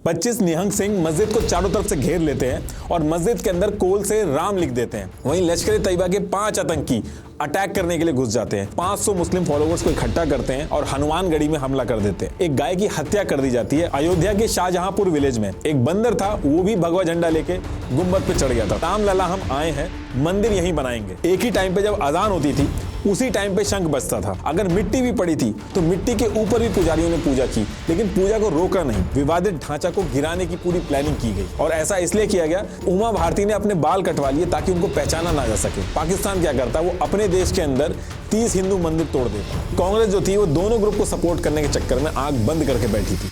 25 निहंग सिंह मस्जिद को चारों तरफ से घेर लेते हैं और मस्जिद के अंदर कोल से राम लिख देते हैं। वहीं लश्कर तैयबा के 5 आतंकी अटैक करने के लिए घुस जाते हैं। 500 मुस्लिम फॉलोअर्स को इकट्ठा करते हैं और हनुमानगढ़ी में हमला कर देते हैं। एक गाय की हत्या कर दी जाती है। अयोध्या के शाहजहांपुर विलेज में एक बंदर था, वो भी भगवा झंडा लेके गुंबद पे चढ़ गया था। राम लला हम आए हैं, मंदिर यहीं बनाएंगे। एक ही टाइम पे जब अजान होती थी उसी टाइम पे शंख बजता था। अगर मिट्टी भी पड़ी थी तो मिट्टी के ऊपर भी पुजारियों ने पूजा की, लेकिन पूजा को रोका नहीं। विवादित ढांचा को गिराने की पूरी प्लानिंग की गई और ऐसा इसलिए किया गया, उमा भारती ने अपने बाल कटवा लिए ताकि उनको पहचाना ना जा सके। पाकिस्तान क्या करता, वो अपने देश के अंदर 30 हिंदू मंदिर तोड़ देता। कांग्रेस जो थी वो दोनों ग्रुप को सपोर्ट करने के चक्कर में आंख बंद करके बैठी थी।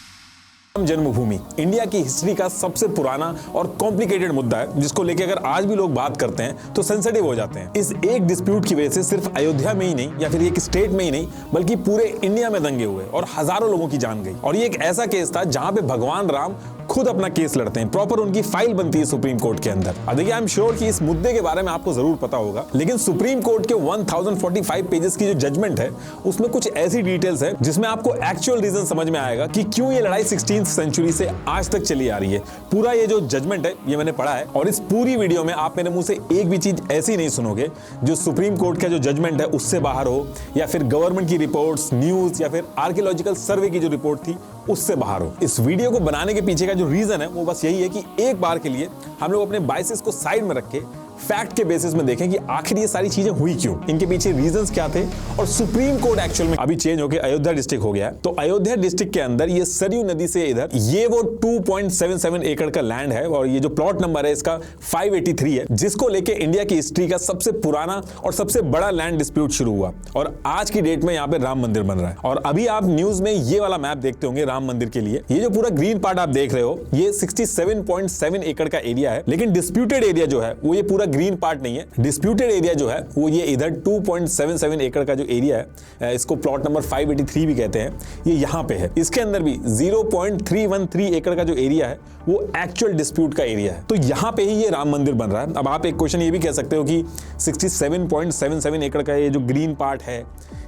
जन्मभूमि इंडिया की हिस्ट्री का सबसे पुराना और कॉम्प्लिकेटेड मुद्दा है, जिसको लेके अगर आज भी लोग बात करते हैं तो सेंसिटिव हो जाते हैं। इस एक डिस्प्यूट की वजह से सिर्फ अयोध्या में ही नहीं या फिर एक स्टेट में ही नहीं बल्कि पूरे इंडिया में दंगे हुए और हजारों लोगों की जान गई। और ये एक ऐसा केस था जहां पे भगवान राम खुद अपना केस लड़ते हैं। प्रॉपर उनकी फाइल बनती है सुप्रीम कोर्ट के अंदर। देखिए, आई एम श्योर कि इस मुद्दे के बारे में आपको जरूर पता होगा, लेकिन सुप्रीम कोर्ट के 1045 पेजेस की जो जजमेंट है उसमें कुछ ऐसी डिटेल्स है जिसमें आपको एक्चुअल रीजन समझ में आएगा कि क्यों ये लड़ाई 16वीं सेंचुरी से आज तक चली आ रही है। पूरा ये जो जजमेंट है ये मैंने पढ़ा है और इस पूरी वीडियो में आप मेरे मुंह से एक भी चीज ऐसी नहीं सुनोगे जो सुप्रीम कोर्ट का जो जजमेंट है उससे बाहर हो, या फिर गवर्नमेंट की रिपोर्ट्स, न्यूज या फिर आर्कियोलॉजिकल सर्वे की जो रिपोर्ट थी उससे बाहर हो। इस वीडियो को बनाने के पीछे का जो रीजन है वो बस यही है कि एक बार के लिए हम लोग अपने बायसेस को साइड में रख के फैक्ट के बेसिस में देखें कि आखिर ये सारी चीजें हुई क्यों, इनके पीछे रीजंस क्या थे। और सुप्रीम कोर्ट एक्चुअल में अभी चेंज होकर अयोध्या डिस्ट्रिक्ट हो गया है। तो अयोध्या डिस्ट्रिक्ट के अंदर ये सरयू नदी से इधर ये वो 2.77 एकड़ का लैंड है और ये जो प्लॉट नंबर है इसका 583 है, जिसको लेके इंडिया की हिस्ट्री का सबसे पुराना और सबसे बड़ा लैंड डिस्प्यूट शुरू हुआ। और आज की डेट में यहाँ पे राम मंदिर बन रहा है। और अभी आप न्यूज में ये वाला मैप देखते होंगे राम मंदिर के लिए। ये जो पूरा ग्रीन पार्ट आप देख रहे हो ये 67.7 एकड़ का एरिया है, लेकिन डिस्प्यूटेड एरिया जो है वो ये पूरा ग्रीन पार्ट नहीं है। डिस्प्यूटेड एरिया जो है वो ये इधर 2.77 एकड़ का जो एरिया है, इसको प्लॉट नंबर 583 भी कहते हैं, ये यहाँ पे है। इसके अंदर भी 0.313 एकड़ का जो एरिया है वो एक्चुअल डिस्प्यूट का एरिया है। तो यहाँ पे ही ये राम मंदिर बन रहा है। अब आप एक क्वेश्चन ये भी कह सकते हो कि 67.77 एकड़ का ये जो ग्रीन पार्ट है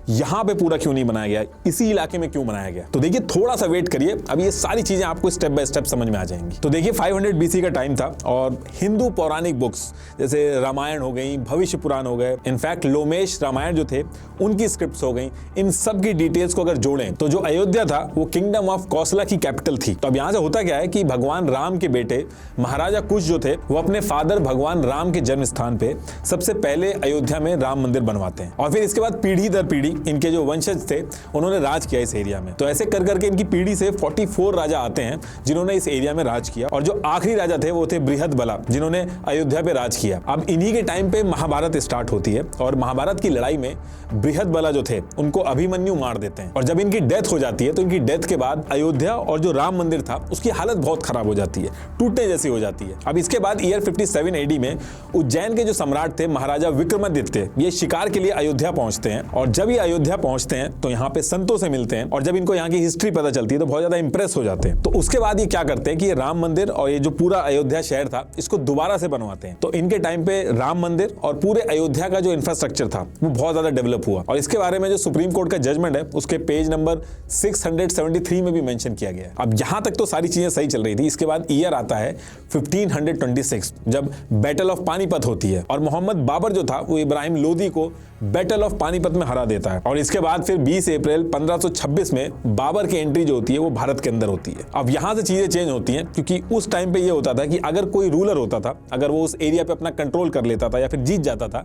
यहां पे पूरा क्यों नहीं बनाया गया, इसी इलाके में क्यों बनाया गया। तो देखिए, थोड़ा सा वेट करिए, अब ये सारी चीजें आपको स्टेप बाय स्टेप समझ में आ जाएंगी। तो देखिए, 500 BC का टाइम था और हिंदू पौराणिक बुक्स जैसे रामायण हो गई, भविष्य पुराण हो गए, इनफैक्ट लोमेश रामायण जो थे उनकी स्क्रिप्ट्स हो गई, इन सब की डिटेल्स को अगर जोड़ें तो जो अयोध्या था वो किंगडम ऑफ कौशला की कैपिटल थी। तो अब यहां से होता क्या है कि भगवान राम के बेटे महाराजा कुश जो थे वो अपने फादर भगवान राम के जन्म स्थान पे सबसे पहले अयोध्या में राम मंदिर बनवाते हैं और फिर इसके बाद पीढ़ी दर पीढ़ी इनके जो वंशज थे उन्होंने राज किया इस एरिया में। तो ऐसे कर करके इनकी पीढ़ी से 44 राजा आते हैं जिन्होंने इस एरिया में राज किया और जो आखिरी राजा थे वो थे बृहदबला, जिन्होंने अयोध्या पे राज किया। अब इन्हीं के टाइम पे महाभारत स्टार्ट होती है और महाभारत की लड़ाई में बृहदबला जो थे उनको अभिमन्यु मार देते हैं और जब इनकी डेथ हो जाती है तो इनकी डेथ के बाद अयोध्या और जो राम मंदिर था उसकी हालत बहुत खराब हो जाती है, टूटने जैसी हो जाती है। अब इसके बाद ईयर 57 AD में उज्जैन के जो सम्राट थे महाराजा विक्रमादित्य, ये शिकार के लिए अयोध्या पहुंचते हैं और जब ये अयोध्या पहुंचते हैं तो यहाँ पे संतों से मिलते हैं और जब इनको यहाँ की हिस्ट्री पता चलती है तो बहुत ज्यादा इंप्रेस हो जाते हैं। तो उसके बाद ये क्या करते हैं कि ये राम मंदिर और ये जो पूरा अयोध्या शहर था इसको दोबारा से बनवाते हैं। तो इनके टाइम पे राम मंदिर और पूरे अयोध्या का जो इंफ्रास्ट्रक्चर था वो बहुत ज्यादा डेवलप हुआ और इसके बारे में जो सुप्रीम कोर्ट का जजमेंट है उसके पेज नंबर 673 में भी मेंशन किया गया है। अब यहां तक तो सारी चीजें सही चल रही थी। इसके बाद ईयर आता है 1526 जब बैटल ऑफ पानीपत होती है और मोहम्मद बाबर जो था वो इब्राहिम लोदी को बैटल ऑफ पानीपत में हरा देता है और इसके बाद फिर 20 अप्रैल 1526 में बाबर की एंट्री जो होती है वो भारत के अंदर होती है। अब यहां से चीजें चेंज होती हैं क्योंकि उस टाइम पे ये होता था कि अगर कोई रूलर होता था, अगर वो उस एरिया पे अपना कंट्रोल कर लेता था या फिर जीत जाता था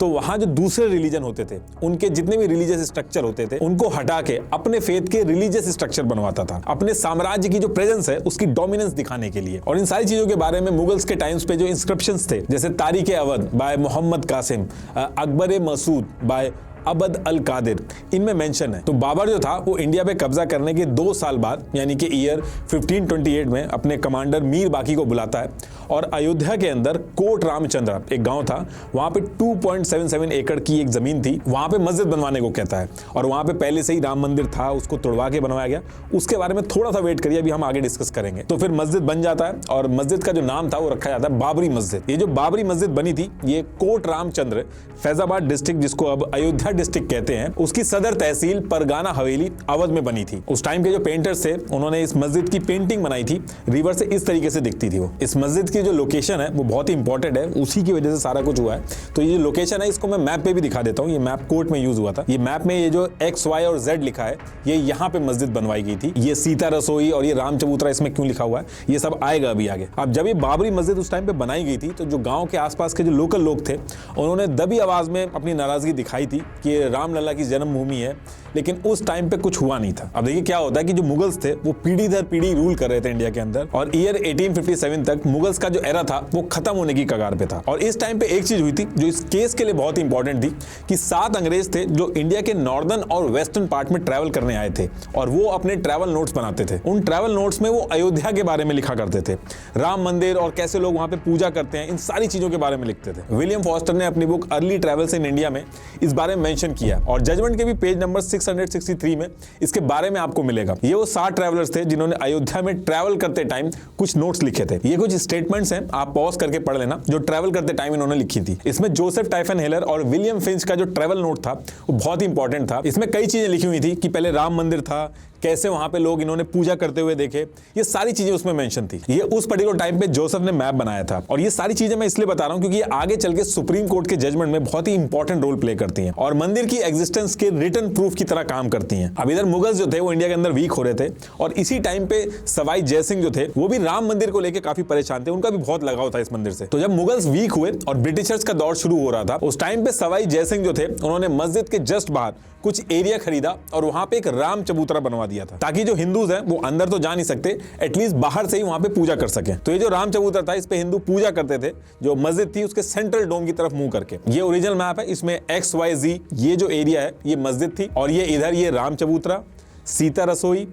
तो वहां जो दूसरे रिलीजन होते थे उनके जितने भी रिलीजियस स्ट्रक्चर होते थे उनको हटा के अपने फेथ के रिलीजियस स्ट्रक्चर बनवाता था, अपने साम्राज्य की जो प्रेजेंस है उसकी डोमिनेंस दिखाने के लिए। और इन सारी चीजों के बारे में मुगल्स के टाइम्स पे जो इंस्क्रिप्शंस थे जैसे तारीख अवध बाय मोहम्मद कासिम, अकबर मसूद बाय अबद अल कादिर, इनमें मेंशन है। तो बाबर जो था वो इंडिया पे कब्जा करने के 2 साल बाद यानी कि ईयर 1528 में अपने कमांडर मीर बाकी को बुलाता है और अयोध्या के अंदर कोट रामचंद्र एक गांव था, वहां पे 2.77 एकड़ की एक जमीन थी, वहां पे मस्जिद बनवाने को कहता है और वहां पे पहले से ही राम मंदिर था, उसको तोड़वा के बनवाया गया। उसके बारे में थोड़ा सा वेट करिए, अभी हम आगे डिस्कस करेंगे। तो फिर मस्जिद बन जाता है और मस्जिद का जो नाम था वो रखा जाता है बाबरी मस्जिद। ये जो बाबरी मस्जिद बनी थी ये कोट रामचंद्र फैजाबाद डिस्ट्रिक्ट, जिसको अब अयोध्या जवाहर डिस्ट्रिक्ट कहते हैं, उसकी सदर तहसील परगाना हवेली अवध में बनी थी। उस टाइम के जो पेंटर्स थे उन्होंने इस मस्जिद की पेंटिंग बनाई थी, रिवर से इस तरीके से दिखती थी वो। इस मस्जिद की जो लोकेशन है वो बहुत ही इंपॉर्टेंट है, उसी की वजह से सारा कुछ हुआ है। तो ये जो लोकेशन है इसको मैं मैप पे भी दिखा देता हूँ। ये मैप कोर्ट में यूज हुआ था। ये मैप में ये जो X, Y और Z लिखा है, ये यहाँ पे मस्जिद बनवाई गई थी। ये सीता रसोई और ये राम चबूतरा इसमें क्यों लिखा हुआ है, ये सब आएगा अभी आगे। अब जब ये बाबरी मस्जिद उस टाइम पे बनाई गई थी तो जो गांव के आसपास के जो लोकल लोग थे उन्होंने दबी आवाज में अपनी नाराजगी दिखाई थी कि ये रामलला की जन्मभूमि है, लेकिन उस टाइम पे कुछ हुआ नहीं था। अब देखिए क्या होता है कि जो मुगल्स थे वो पीढ़ी दर पीढ़ी रूल कर रहे थे इंडिया के अंदर, और ईयर 1857 तक मुगल्स का जो एरा था वो खत्म होने की कगार पे था। और इस टाइम पे एक चीज हुई थी जो इस केस के लिए बहुत इंपॉर्टेंट थी कि 7 अंग्रेज थे जो इंडिया के नॉर्दर्न और वेस्टर्न पार्ट में ट्रैवल करने आए थे, और वो अपने ट्रैवल नोट्स बनाते थे। उन ट्रैवल नोट्स में वो अयोध्या के बारे में लिखा करते थे, राम मंदिर और कैसे लोग वहां पे पूजा करते हैं, इन सारी चीजों के बारे में लिखते थे। विलियम फॉस्टर ने अपनी book early travels in India में इस बारे में मेंशन किया, और जजमेंट के भी पेज नंबर 663 में इसके बारे में आपको मिलेगा। ये वो 7 ट्रैवलर्स थे जिन्होंने अयोध्या में ट्रैवल करते टाइम कुछ नोट्स लिखे थे। ये कुछ स्टेटमेंट्स हैं, आप पॉज करके पढ़ लेना, जो ट्रैवल करते टाइम इन्होंने लिखी थी। इसमें जोसेफ टाइफन हेलर और विलियम फिंच का जो ट्रैवल नोट था वो बहुत ही इंपॉर्टेंट था। इसमें कई चीजें लिखी हुई थी कि पहले राम मंदिर था, कैसे वहां पे लोग इन्होंने पूजा करते हुए देखे, ये सारी चीजें उसमें मेंशन थी। ये उस पर्टिकुलर टाइम पे जोसेफ ने मैप बनाया था, और ये सारी चीजें मैं इसलिए बता रहा हूं क्योंकि ये आगे चल के सुप्रीम कोर्ट के जजमेंट में बहुत ही इंपॉर्टेंट रोल प्ले करती हैं और मंदिर की एग्जिस्टेंस के रिटर्न प्रूफ की तरह काम करती हैं। अब इधर मुगल्स जो थे वो इंडिया के अंदर वीक हो रहे थे, और इसी टाइम पे सवाई जयसिंह जो थे वो भी राम मंदिर को लेकर काफी परेशान थे, उनका भी बहुत लगाव था इस मंदिर से। तो जब मुगल्स वीक हुए और ब्रिटिशर्स का दौर शुरू हो रहा था, उस टाइम पे सवाई जयसिंह जो थे उन्होंने मस्जिद के जस्ट बाहर कुछ एरिया खरीदा और वहां पे एक राम चबूतरा बनवा दिया था, ताकि जो हिंदूज हैं वो अंदर तो जा नहीं सकते, एटलीस्ट बाहर से ही वहां पे पूजा कर सके। तो ये जो राम चबूतरा था इस पे हिंदू पूजा करते थे, जो मस्जिद थी उसके सेंट्रल डोम की तरफ मुंह करके। ये ओरिजिनल मैप है, इसमें XYZ ये जो एरिया है ये मस्जिद थी, और ये इधर ये राम चबूतरा, सीता रसोई,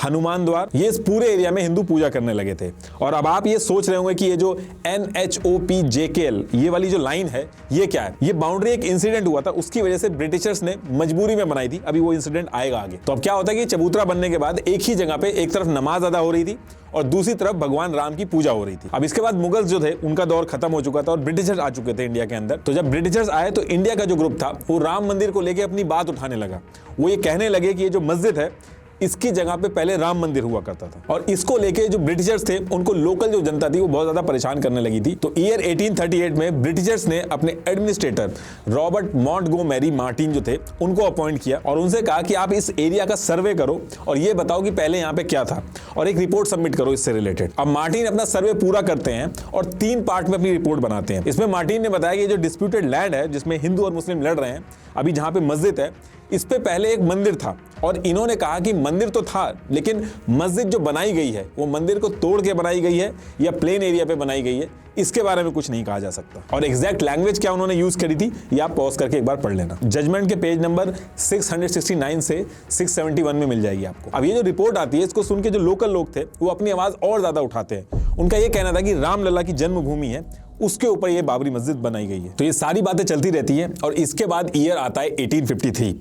हनुमान द्वार, ये इस पूरे एरिया में हिंदू पूजा करने लगे थे। और अब आप ये सोच रहे होंगे कि ये जो NHOPJKL ये वाली जो लाइन है ये क्या है। ये बाउंड्री एक इंसिडेंट हुआ था, उसकी वजह से ब्रिटिशर्स ने मजबूरी में बनाई थी। अभी वो इंसिडेंट आएगा आगे। तो अब क्या होता है कि चबूतरा बनने के बाद एक ही जगह पे एक तरफ नमाज अदा हो रही थी और दूसरी तरफ भगवान राम की पूजा हो रही थी। अब इसके बाद मुगल्स जो थे उनका दौर खत्म हो चुका था और ब्रिटिशर्स आ चुके थे इंडिया के अंदर। तो जब ब्रिटिशर्स आए तो इंडिया का जो ग्रुप था वो राम मंदिर को लेकर अपनी बात उठाने लगा। वो ये कहने लगे कि ये जो मस्जिद है इसकी जगह पे पहले राम मंदिर हुआ करता था, और इसको लेके जो ब्रिटिशर्स थे उनको लोकल जो जनता थी वो बहुत ज्यादा परेशान करने लगी थी। तो ईयर 1838 में ब्रिटिशर्स ने अपने एडमिनिस्ट्रेटर रॉबर्ट मॉन्टगोमेरी मार्टिन जो थे उनको अपॉइंट किया और उनसे कहा कि आप इस एरिया का सर्वे करो और ये बताओ कि पहले यहाँ पे क्या था, और एक रिपोर्ट सबमिट करो इससे रिलेटेड। अब मार्टिन अपना सर्वे पूरा करते हैं और 3 पार्ट में अपनी रिपोर्ट बनाते हैं। इसमें मार्टिन ने बताया कि जो डिस्प्यूटेड लैंड है जिसमें हिंदू और मुस्लिम लड़ रहे हैं, अभी जहां पे मस्जिद है इस पे पहले एक मंदिर था, और इन्होंने कहा कि मंदिर तो था लेकिन मस्जिद जो बनाई गई है वो मंदिर को तोड़ के बनाई गई है या प्लेन एरिया पे बनाई गई है, इसके बारे में कुछ नहीं कहा जा सकता। और एग्जैक्ट लैंग्वेज क्या उन्होंने यूज करी थी ये आप पॉज करके एक बार पढ़ लेना। जजमेंट के पेज नंबर 669 से 671 में मिल जाएगी आपको। अब ये जो रिपोर्ट आती है इसको सुन के जो लोकल लोग थे वो अपनी आवाज और ज्यादा उठाते हैं। उनका ये कहना था कि रामलला की जन्मभूमि है, उसके ऊपर ये बाबरी मस्जिद बनाई गई है। तो ये सारी बातें चलती रहती हैं, और इसके बाद ईयर आता है 1853।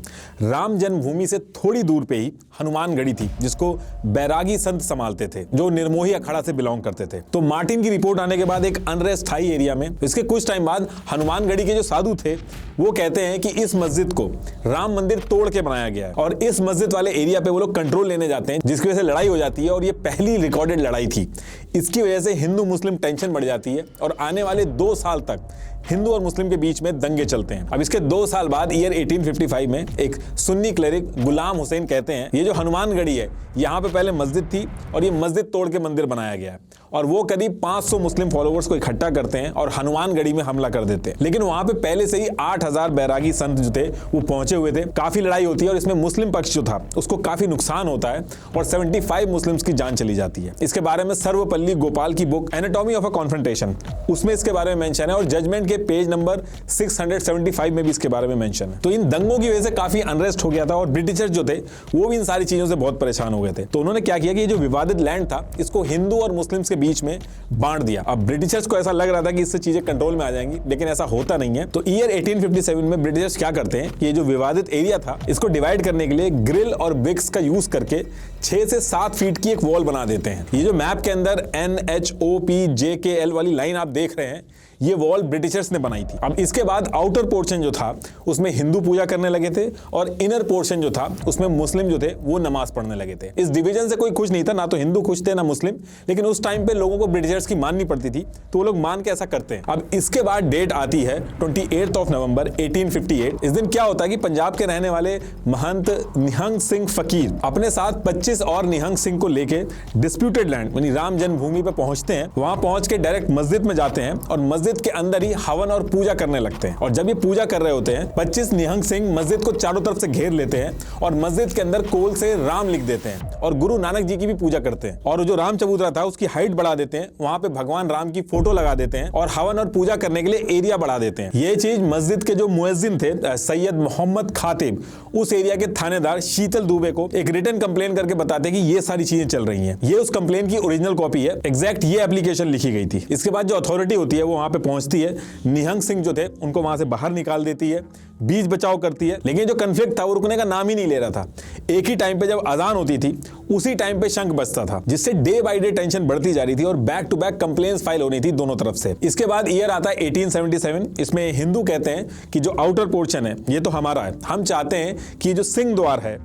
राम जन्मभूमि से थोड़ी दूर पे ही हनुमानगढ़ी थी जिसको बैरागी संत संभालते थे जो निर्मोही अखाड़ा से बिलोंग करते थे। तो मार्टिन की रिपोर्ट आने के बाद एक अनरेस्ट एरिया में इसके कुछ टाइम बाद हनुमानगढ़ी के जो साधु थे वो कहते हैं कि इस मस्जिद को राम मंदिर तोड़ के बनाया गया है, और इस मस्जिद वाले एरिया पे वो लोग कंट्रोल लेने जाते हैं, जिसकी वजह से लड़ाई हो जाती है, और ये पहली रिकॉर्डेड लड़ाई थी। इसकी वजह से हिंदू मुस्लिम टेंशन बढ़ जाती है और आने वाले 2 साल तक हिंदू और मुस्लिम के बीच में दंगे चलते हैं। अब इसके 2 साल बाद ईयर 1855 में एक सुन्नी क्लेरिक गुलाम हुसैन कहते हैं ये जो हनुमानगढ़ी है यहाँ पे पहले मस्जिद थी और ये मस्जिद तोड़ के मंदिर बनाया गया है, और वो करीब 500 मुस्लिम फॉलोअर्स को इकट्ठा करते हैं और हनुमानगढ़ी में हमला कर देते हैं। लेकिन वहां पे पहले से ही 8000 बैरागी संत जो थे वो पहुंचे हुए थे। काफी लड़ाई होती है और इसमें मुस्लिम पक्ष जो था उसको काफी नुकसान होता है और 75 मुस्लिम्स की जान चली जाती है। इसके बारे में सर्वपल्ली गोपाल की book anatomy of a confrontation उसमें इसके बारे में मेंशन है, और जजमेंट के पेज नंबर 675 में भी इसके बारे में मेंशन है। तो इन दंगों की वजह से काफी अनरेस्ट हो गया था और ब्रिटिशर्स जो थे वो भी इन सारी चीजों से बहुत परेशान हो गए थे। तो उन्होंने क्या किया कि ये जो विवादित लैंड था इसको हिंदू और मुस्लिम्स के बीच में बांट दिया। अब ब्रिटिशर्स को ऐसा लग रहा था कि इससे चीजें कंट्रोल में आ जाएंगी, लेकिन ऐसा होता नहीं है। तो ईयर 1857 में ब्रिटिशर्स क्या करते हैं कि ये जो विवादित एरिया था इसको डिवाइड करने के लिए ग्रिल और ब्रिक्स का यूज करके 6 से 7 फीट की एक वॉल बना देते हैं। ये जो मैप के अंदर NHOPJKL वाली लाइन आप देख रहे हैं ये वॉल ब्रिटिशर्स ने बनाई थी। अब इसके बाद आउटर पोर्शन जो था उसमें हिंदू पूजा करने लगे थे और इनर पोर्शन जो था उसमें मुस्लिम जो थे वो नमाज पढ़ने लगे थे। इस डिवीजन से कोई खुश नहीं था, ना तो हिंदू खुश थे ना मुस्लिम, लेकिन उस टाइम पे लोगों को ब्रिटिशर्स की माननी पड़ती थी तो वो लोग मान के ऐसा करते हैं। अब इसके बाद डेट आती है 28 नवंबर 1858। इस दिन क्या होता है कि पंजाब के रहने वाले महंत निहंग सिंह फकीर अपने साथ 25 और निहंग सिंह को लेके डिस्प्यूटेड लैंड यानी राम जन्मभूमि पे पहुंचते हैं। वहां पहुंच के डायरेक्ट मस्जिद में जाते हैं और मस्जिद के अंदर ही हवन और पूजा करने लगते हैं। और जब ये पूजा कर रहे होते हैं 25 निहंग सिंह मस्जिद को चारों तरफ से घेर लेते हैं और मस्जिद के अंदर कोल से राम लिख देते हैं और गुरु नानक जी की भी पूजा करते हैं। और जो राम चबूतरा था उसकी हाइट बढ़ा देते हैं, वहां पे भगवान राम की फोटो लगा देते हैं और हवन और पूजा करने के लिए एरिया बढ़ा देते हैं। ये चीज मस्जिद के जो मुअज्जिन थे सैयद मोहम्मद खातिब उस एरिया के थानेदार शीतल दुबे को एक रिटन कंप्लेन करके बताते हैं कि ये सारी चीजें चल रही हैं। ये उस कंप्लेन की ओरिजिनल कॉपी है, एग्जैक्ट ये एप्लीकेशन लिखी गई थी। इसके बाद जो अथॉरिटी होती है वो वहां पे पहुंचती है, निहंग सिंह जो थे उनको वहां से बाहर निकाल देती है, बीच बचाव करती है। लेकिन जो कन्फ्लिक्ट था वो रुकने का नाम ही नहीं ले रहा था। एक ही टाइम पे जब अजान होती थी उसी टाइम पे शंख बजता था, जिससे डे बाय डे टेंशन बढ़ती जा रही थी और back to back complaints file होनी थी दोनों तरफ से। इसके बाद ईयर आता है 1877। इसमें हिंदू कहते हैं कि जो आउटर पोर्शन है ये तो हमारा है, हम चाहते हैं कि जो सिंह द्वार है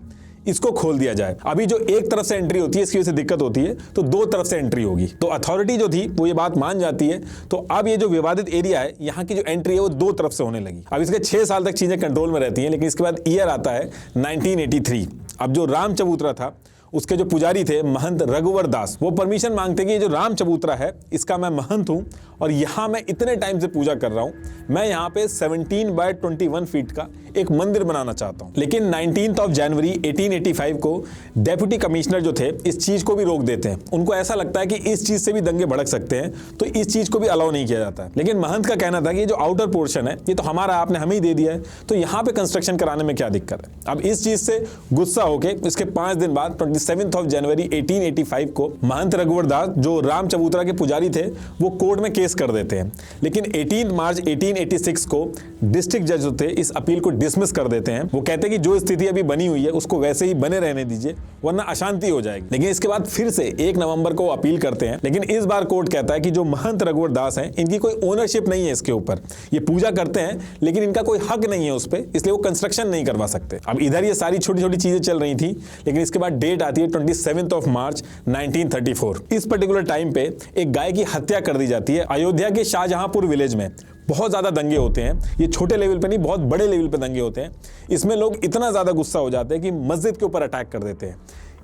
इसको खोल दिया जाए। अभी जो एक तरफ से एंट्री होती है इसकी वजह से दिक्कत होती है, तो दो तरफ से एंट्री होगी। तो अथॉरिटी जो थी वो ये बात मान जाती है। तो अब ये जो विवादित एरिया है यहाँ की जो एंट्री है वो दो तरफ से होने लगी। अब इसके 6 साल तक चीजें कंट्रोल में रहती हैं। लेकिन इसके बाद ईयर आता है 1983। अब जो राम चबूतरा था उसके जो पुजारी थे महंत रघुवर दास, वो परमिशन मांगते कि ये जो राम चबूतरा है इसका मैं महंत हूं और यहां मैं इतने टाइम से पूजा कर रहा हूं, मैं यहां पे 17 बाय 21 फीट का एक मंदिर बनाना चाहता हूं। लेकिन 19 जनवरी 1885 को डेप्यूटी कमिश्नर जो थे इस चीज को भी रोक देते हैं। उनको ऐसा लगता है कि इस चीज से भी दंगे भड़क सकते हैं, तो इस चीज को भी अलाउ नहीं किया जाता। लेकिन महंत का कहना था कि जो आउटर पोर्शन है ये तो हमारा, आपने हमें ही दे दिया है, तो यहाँ पे कंस्ट्रक्शन कराने में क्या दिक्कत है। अब इस चीज से गुस्सा होकर इसके 5 दिन बाद 27 जनवरी 1885 को महंत रघुवर दास जो राम चबूतरा के पुजारी थे वो कोर्ट में केस कर देते हैं। लेकिन 18 मार्च 1886 को डिस्ट्रिक्ट जज जो थे इस अपील को डिसमिस कर देते हैं। वो कहते हैं कि जो स्थिति अभी बनी हुई है उसको वैसे ही बने रहने दीजिए वरना अशांति हो जाएगी। लेकिन इसके बाद फिर से 1 नवंबर को अपील करते हैं। लेकिन इस बार कोर्ट कहता है कि जो महंत रघुवर दास हैं इनकी कोई ओनरशिप नहीं है इसके ऊपर, ये पूजा करते हैं लेकिन इनका कोई हक नहीं है उस पर, इसलिए वो कंस्ट्रक्शन नहीं करवा सकते। अब इधर ये सारी छोटी छोटी चीजें चल रही थी। लेकिन इसके बाद डेट आती है 27 मार्च 1934। इस पर्टिकुलर टाइम पे एक गाय की हत्या कर दी जाती है अयोध्या के शाहजहांपुर विलेज में। बहुत ज्यादा दंगे होते हैं, ये छोटे लेवल पे नहीं बहुत बड़े लेवल पे दंगे होते हैं। इसमें लोग इतना ज्यादा गुस्सा हो जाते हैं कि मस्जिद के ऊपर अटैक कर देते हैं।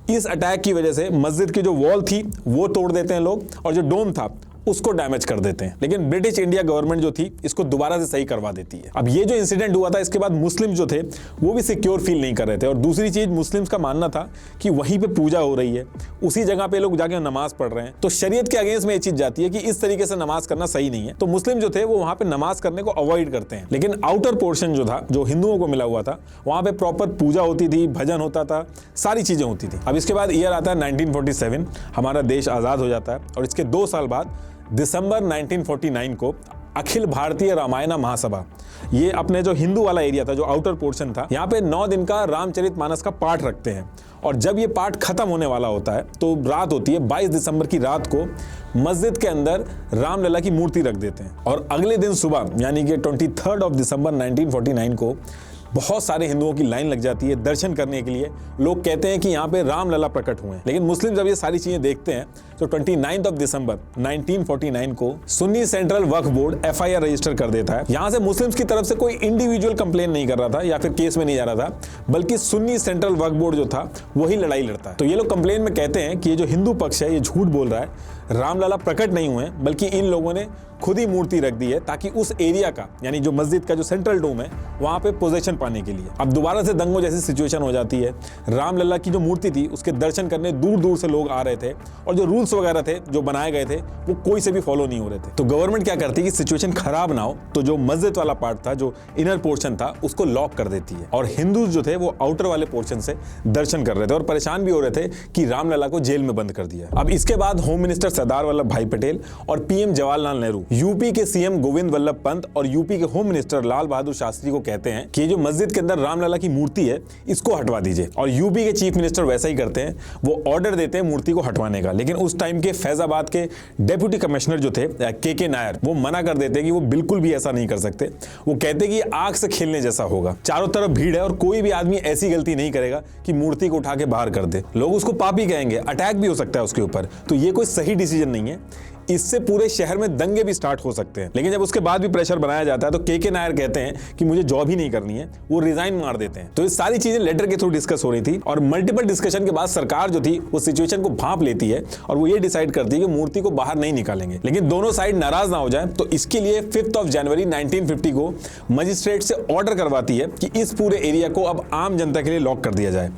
इस अटैक की वजह से मस्जिद की जो वॉल थी वो तोड़ देते हैं लोग और जो डोम था उसको डैमेज कर देते हैं। लेकिन ब्रिटिश इंडिया गवर्नमेंट जो थी इसको दोबारा से सही करवा देती है। अब ये जो इंसिडेंट हुआ था इसके बाद मुस्लिम जो थे वो भी सिक्योर फील नहीं कर रहे थे। और दूसरी चीज मुस्लिम्स का मानना था कि वहीं पे पूजा हो रही है, उसी जगह पे लोग जाके नमाज पढ़ रहे हैं, तो शरीयत के अगेंस्ट में ये चीज जाती है कि इस तरीके से नमाज करना सही नहीं है। तो मुस्लिम जो थे वो वहां पे नमाज करने को अवॉइड करते हैं। लेकिन आउटर पोर्शन जो था जो हिंदुओं को मिला हुआ था वहां पे प्रॉपर पूजा होती थी, भजन होता था, सारी चीजें होती थी। अब इसके बाद ईयर आता है 1947, हमारा देश आजाद हो जाता है। और इसके 2 साल बाद दिसंबर 1949 को अखिल भारतीय रामायण महासभा, ये अपने जो हिंदू वाला एरिया था जो आउटर पोर्शन था यहाँ पे 9 दिन का रामचरितमानस का पाठ रखते हैं। और जब ये पाठ खत्म होने वाला होता है तो रात होती है 22 दिसंबर की रात को मस्जिद के अंदर रामलला की मूर्ति रख देते हैं। और अगले दिन सुबह यानी कि 23 दिसंबर 1949 को बहुत सारे हिंदुओं की लाइन लग जाती है दर्शन करने के लिए। लोग कहते हैं कि यहाँ पे रामलला प्रकट हुए हैं। लेकिन मुस्लिम जब ये सारी चीजें देखते हैं तो 29 दिसंबर 1949 को सुन्नी सेंट्रल वक्फ बोर्ड FIR रजिस्टर कर देता है। यहाँ से मुस्लिम्स की तरफ से कोई इंडिविजुअल कंप्लेन नहीं कर रहा था या फिर केस में नहीं जा रहा था, बल्कि सुन्नी सेंट्रल वक्फ बोर्ड जो था वही लड़ाई लड़ता है। तो ये लोग कंप्लेन में कहते हैं कि ये जो हिंदू पक्ष है ये झूठ बोल रहा है, रामलला प्रकट नहीं हुए बल्कि इन लोगों ने खुद ही मूर्ति रख दी है ताकि उस एरिया का यानी जो मस्जिद का जो सेंट्रल डोम है वहां पे पोजीशन पाने के लिए। अब दोबारा से दंगों जैसी सिचुएशन हो जाती है। रामलला की जो मूर्ति थी उसके दर्शन करने दूर दूर से लोग आ रहे थे और जो रूल्स वगैरह थे जो बनाए गए थे वो कोई से भी फॉलो नहीं हो रहे थे। तो गवर्नमेंट क्या करती है कि सिचुएशन खराब ना हो तो जो मस्जिद वाला पार्ट था जो इनर पोर्शन था उसको लॉक कर देती है और हिंदू जो थे वो आउटर वाले पोर्शन से दर्शन कर रहे थे और परेशान भी हो रहे थे कि रामलला को जेल में बंद कर दिया। अब इसके बाद होम मिनिस्टर सरदार वल्लभ भाई पटेल और पीएम जवाहरलाल नेहरू यूपी के सीएम गोविंद वल्लभ पंत और यूपी के होम मिनिस्टर लाल बहादुर शास्त्री को कहते हैं कि जो मस्जिद के अंदर रामलला की मूर्ति है इसको हटवा दीजिए, और यूपी के चीफ मिनिस्टर वैसा ही करते हैं, वो ऑर्डर देते हैं मूर्ति को हटवाने का। लेकिन उस टाइम के फैजाबाद के डेप्यूटी कमिश्नर जो थे के नायर, वो मना कर देते हैं कि वो बिल्कुल भी ऐसा नहीं कर सकते। वो कहते हैं कि आग से खेलने जैसा होगा, चारों तरफ भीड़ है और कोई भी आदमी ऐसी गलती नहीं करेगा कि मूर्ति को उठा के बाहर कर दे, लोग उसको पापी कहेंगे, अटैक भी हो सकता है उसके ऊपर, तो ये कोई सही डिसीजन नहीं है, इससे पूरे शहर में दंगे भी स्टार्ट हो सकते हैं। लेकिन जब उसके बाद भी प्रेशर बनाया जाता है तो के नायर कहते हैं कि मुझे जॉब ही नहीं करनी है, वो रिजाइन मार देते हैं। तो ये सारी चीजें लेटर के थ्रू डिस्कस हो रही थी और मल्टीपल डिस्कशन के बाद सरकार जो थी वो सिचुएशन को भांप लेती है और वो ये डिसाइड करती है कि मूर्ति को बाहर नहीं निकालेंगे। लेकिन दोनों साइड नाराज ना हो जाए, तो इसके लिए 5 जनवरी 1950 को मजिस्ट्रेट से ऑर्डर करवाती है कि इस पूरे एरिया को अब आम जनता के लिए लॉक कर दिया जाए,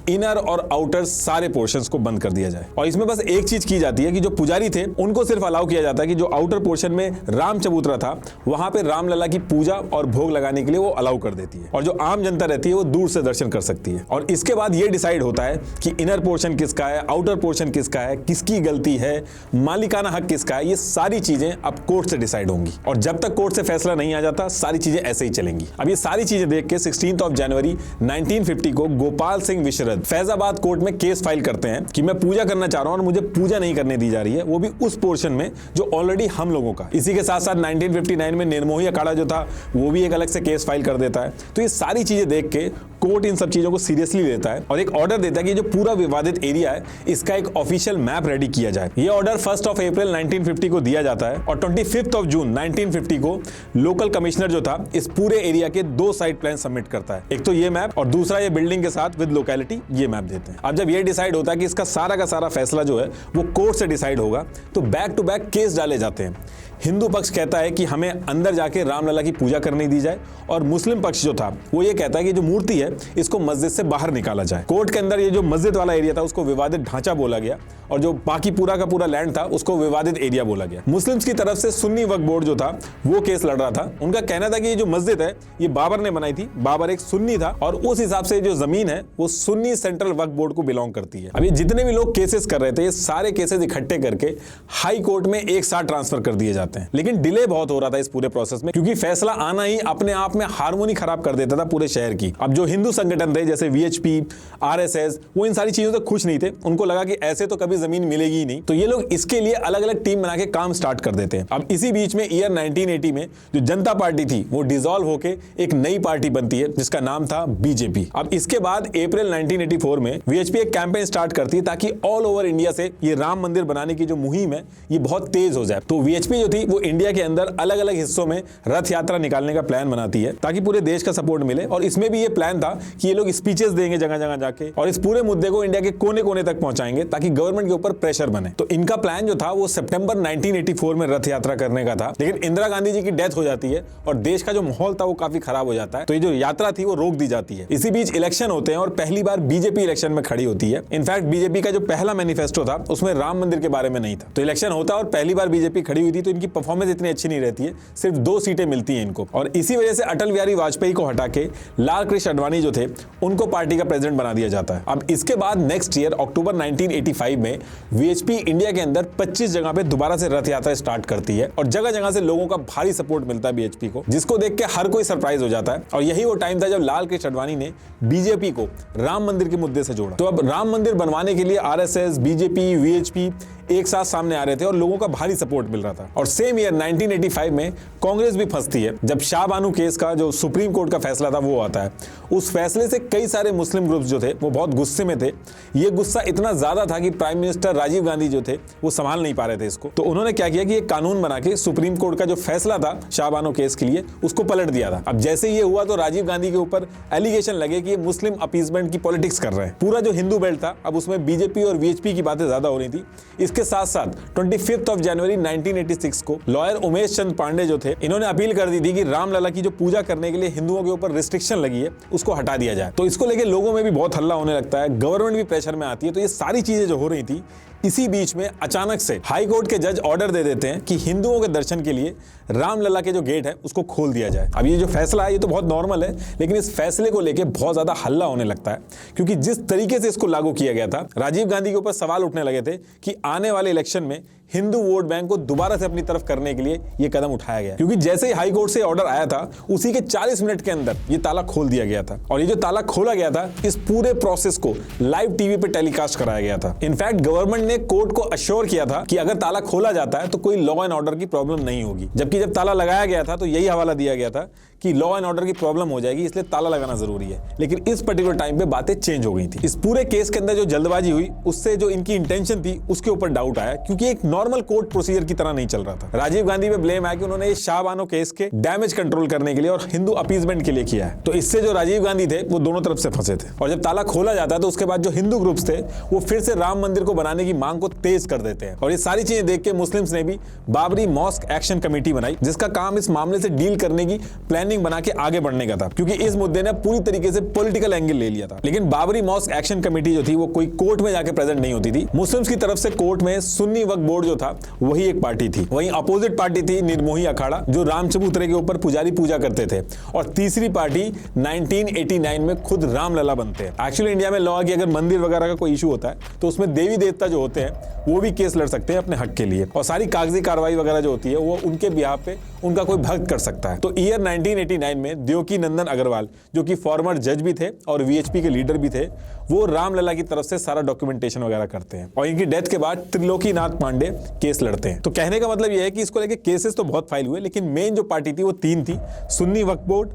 इनर और आउटर सारे पोर्शंस को बंद कर दिया जाए। और इसमें बस एक चीज की जाती है कि जो पुजारी थे उनको सिर्फ अलाउ किया जाता है कि जो आउटर पोर्शन में राम चबूतरा था वहां पे रामलला की पूजा और भोग लगाने के लिए वो अलाउ कर देती है, और जो आम जनता रहती है वो दूर से दर्शन कर सकती है। और इसके बाद ये डिसाइड होता है कि इनर पोर्शन किसका है, आउटर पोर्शन किसका है, किसकी गलती है, मालिकाना हक किसका है, ये सारी चीजें अब कोर्ट से डिसाइड होंगी। और जब तक कोर्ट से फैसला नहीं आ जाता सारी चीजें ऐसे ही चलेंगी। अब ये सारी चीजें देख के 16 जनवरी 1950 को गोपाल सिंह विशरद फैजाबाद कोर्ट में केस फाइल करते हैं कि मैं पूजा करना चाह रहा हूं और मुझे पूजा नहीं करने दी जा रही है, वो भी उस पोर्शन में जो ऑलरेडी हम लोगों का। इसी के साथ साथ 1959 में निर्मोही अखाड़ा जो था वो भी एक अलग से केस फाइल कर देता है। तो ये सारी चीजें देख के कोर्ट इन सब चीजों को सीरियसली लेता है और एक ऑर्डर देता है कि जो पूरा विवादित एरिया है इसका एक ऑफिशियल मैप रेडी किया जाए। ये ऑर्डर 1 अप्रैल 1950 को दिया जाता है और 25 जून 1950 को लोकल कमिश्नर जो था इस पूरे एरिया के 2 साइड प्लान सबमिट करता है, एक तो ये मैप और दूसरा ये बिल्डिंग के साथ विद लोकेलिटी ये मैप देते हैं। अब जब ये डिसाइड होता है कि इसका सारा का सारा फैसला जो है वो कोर्ट से डिसाइड होगा, तो बैक टू बैक केस डाले जाते हैं। हिंदू पक्ष कहता है कि हमें अंदर जाके रामलला की पूजा करने दी जाए, और मुस्लिम पक्ष जो था वो ये कहता है कि जो मूर्ति है इसको मस्जिद से बाहर निकाला जाए। कोर्ट के अंदर ये जो मस्जिद वाला एरिया था उसको विवादित ढांचा बोला गया और जो बाकी पूरा का पूरा लैंड था उसको विवादित एरिया बोला गया। मुस्लिम्स की तरफ से सुन्नी वक्फ बोर्ड जो था वो केस लड़ रहा था। उनका कहना था कि ये जो मस्जिद है ये बाबर ने बनाई थी, बाबर एक सुन्नी था और उस हिसाब से जो जमीन है वो सुन्नी सेंट्रल वक्फ बोर्ड को बिलोंग करती है। अभी जितने भी लोग केसेस कर रहे थे ये सारे केसेस इकट्ठे करके हाई कोर्ट में एक साथ ट्रांसफर कर दिए जाते हैं। लेकिन डिले बहुत हो रहा था इस पूरे प्रोसेस में, क्योंकि फैसला आना ही अपने आप में हार्मोनी खराब कर देता था पूरे शहर की। अब जो हिंदू संगठन थे जैसे वीएचपी, आरएसएस, वो इन सारी चीजों से खुश नहीं थे। उनको लगा कि ऐसे तो कभी जमीन मिलेगी ही नहीं, तो ये लोग इसके लिए अलग अलग टीम बना के काम स्टार्ट कर देते हैं। अब इसी बीच में ईयर 1980 में जो जनता पार्टी थी वो डिसॉल्व होके एक नई पार्टी बनती है जिसका नाम था बीजेपी। अब इसके बाद अप्रैल 1984 में वीएचपी एक कैंपेन स्टार्ट करती है ताकि ऑल ओवर इंडिया से ये राम मंदिर बनाने की जो मुहिम है ये बहुत तेज हो जाए। तो वीएचपी जो थी वो इंडिया के अंदर अलग अलग हिस्सों में रथ यात्रा निकालने का प्लान बनाती है ताकि पूरे देश का सपोर्ट मिले। और इसमें भी ये प्लान था कि ये लोग स्पीचेस देंगे जगह जगह जाके और इस पूरे मुद्दे को इंडिया के कोने कोने तक पहुंचाएंगे ताकि गवर्नमेंट के ऊपर प्रेशर बने। तो इनका प्लान जो था वो सितंबर 1984 में रथ यात्रा करने का था, लेकिन इंदिरा गांधी जी की डेथ हो जाती है और देश का जो माहौल था वो काफी खराब हो जाता है, तो ये जो यात्रा थी वो रोक दी जाती है। इसी बीच इलेक्शन होते हैं और पहली बार बीजेपी इलेक्शन में खड़ी होती है। इनफैक्ट बीजेपी का जो पहला मैनिफेस्टो था उसमें राम मंदिर के बारे में नहीं था। तो इलेक्शन होता है और पहली बार बीजेपी खड़ी हुई थी, तो इनकी परफॉर्मेंस इतनी अच्छी नहीं रहती है, सिर्फ 2 सीटें मिलती हैं इनको। और इसी वजह से अटल बिहारी वाजपेयी को हटा के लाल कृष्ण आडवाणी जो थे उनको पार्टी का प्रेसिडेंट बना दिया जाता है। अब इसके बाद नेक्स्ट ईयर अक्टूबर 1985 में वीएचपी इंडिया के अंदर 25 जगह पे दोबारा से रथ यात्रा स्टार्ट करती है और जगह जगह से लोगों का भारी सपोर्ट मिलता है बीएचपी को, जिसको देख के हर कोई सरप्राइज हो जाता है। और यही वो टाइम था जब लाल कृष्ण आडवाणी ने बीजेपी को राम मंदिर के मुद्दे से जोड़ा। तो अब राम मंदिर बनवाने के लिए आरएसएस, बीजेपी, वीएचपी एक साथ सामने आ रहे थे और लोगों का भारी सपोर्ट मिल रहा था। और सेम ईयर 1985 में कांग्रेस भी फंसती है जब शाहबानू केस का जो सुप्रीम कोर्ट का फैसला था वो आता है। उस फैसले से कई सारे मुस्लिम ग्रुप्स जो थे वो बहुत गुस्से में थे। ये गुस्सा इतना ज्यादा था कि प्राइम मिनिस्टर राजीव गांधी जो थे वो संभाल नहीं पा रहे थे इसको। तो उन्होंने क्या किया कि एक कानून बना के सुप्रीम कोर्ट का जो फैसला था शाहबानू केस के लिए उसको पलट दिया था। अब जैसे ये हुआ तो राजीव गांधी के ऊपर एलिगेशन लगे कि ये मुस्लिम अपीसमेंट की पॉलिटिक्स कर रहे हैं। पूरा जो हिंदू बेल्ट था अब उसमें बीजेपी और वीएचपी की बातें ज्यादा हो रही थी। इसके साथ साथ 25 जनवरी 1986 को लॉयर उमेश चंद पांडे जो थे इन्होंने अपील कर दी थी कि रामलला की जो पूजा करने के लिए हिंदुओं के ऊपर रिस्ट्रिक्शन लगी है उसको हटा दिया जाए। तो इसको लेके लोगों में भी बहुत हल्ला होने लगता है, गवर्नमेंट भी प्रेशर में आती है। तो ये सारी चीजें जो हो रही थी इसी बीच में अचानक से हाई कोर्ट के जज ऑर्डर दे देते हैं कि हिंदुओं के दर्शन के लिए रामलला के जो गेट है उसको खोल दिया जाए। अब ये जो फैसला है ये तो बहुत नॉर्मल है, लेकिन इस फैसले को लेके बहुत ज्यादा हल्ला होने लगता है क्योंकि जिस तरीके से इसको लागू किया गया था राजीव गांधी के ऊपर सवाल उठने लगे थे कि आने वाले इलेक्शन में हिंदू वोट बैंक को दोबारा से अपनी तरफ करने के लिए यह कदम उठाया गया, क्योंकि जैसे ही हाई कोर्ट से ऑर्डर आया था उसी के 40 मिनट के अंदर ये ताला खोल दिया गया था। और ये जो ताला खोला गया था, इस पूरे प्रोसेस को लाइव टीवी पे टेलीकास्ट कराया गया था। इनफैक्ट गवर्नमेंट ने कोर्ट को अश्योर किया था कि अगर ताला खोला जाता है तो कोई लॉ एंड ऑर्डर की प्रॉब्लम नहीं होगी, जबकि जब ताला लगाया गया था तो यही हवाला दिया गया था कि लॉ एंड ऑर्डर की प्रॉब्लम हो जाएगी, इसलिए ताला लगाना जरूरी है। लेकिन इस पर्टिकुलर टाइम पे बातें चेंज हो गई थी। इस पूरे केस के अंदर जो जल्दबाजी हुई, उससे जो इनकी इंटेंशन थी उसके ऊपर डाउट आया, क्योंकि एक नॉर्मल कोर्ट प्रोसीजर की तरह नहीं चल रहा था। राजीव गांधी पे ब्लेम आया कि उन्होंने ये शाहबानो केस के डैमेज कंट्रोल करने के लिए और हिंदू अपीजमेंट के लिए किया है। तो इससे जो राजीव गांधी थे वो दोनों तरफ से फंसे थे। और जब ताला खोला जाता है तो उसके बाद जो हिंदू ग्रुप्स थे वो फिर से राम मंदिर को बनाने की मांग को तेज कर देते हैं। और ये सारी चीजें देख के मुस्लिम्स ने भी बाबरी मॉस्क एक्शन कमेटी बनाई, जिसका काम इस मामले से डील करने की प्लानिंग बना के आगे बढ़ने का था, क्योंकि इस मुद्दे ने पूरी तरीके से पॉलिटिकल एंगल ले लिया था। लेकिन बाबरी मॉस्क एक्शन कमेटी जो थी वो कोई कोर्ट में जाके प्रेजेंट नहीं होती थी। मुस्लिम्स की तरफ से कोर्ट में सुन्नी वक्फ बोर्ड जो था वही एक पार्टी थी, वहीं अपोजिट पार्टी थी निर्मोही अखाड़ा जो राम चबूतरे के ऊपर पुजारी पूजा करते थे, और तीसरी पार्टी 1989 में खुद रामलला बनते हैं। एक्चुअली इंडिया में लॉ है कि अगर मंदिर वगैरह का कोई इशू होता है तो उसमें देवी देवता जो होते हैं वो भी केस लड़ सकते हैं अपने हक के लिए, और सारी कागजी कार्रवाई वगैरह जो होती है वो उनके बिहाफ पे उनका कोई भक्त कर सकता है। तो ईयर 1989 में देवकी नंदन अग्रवाल जो कि फॉर्मर जज भी थे और वीएचपी के लीडर भी थे, वो रामलला की तरफ से सारा डॉक्यूमेंटेशन वगैरह करते हैं, और इनकी डेथ के बाद त्रिलोकीनाथ पांडे केस लड़ते हैं। तो कहने का मतलब यह है कि इसको लेके केसेस तो बहुत फाइल हुए, लेकिन मेन जो पार्टी थी वो तीन थी, सुन्नी वक्फ बोर्ड,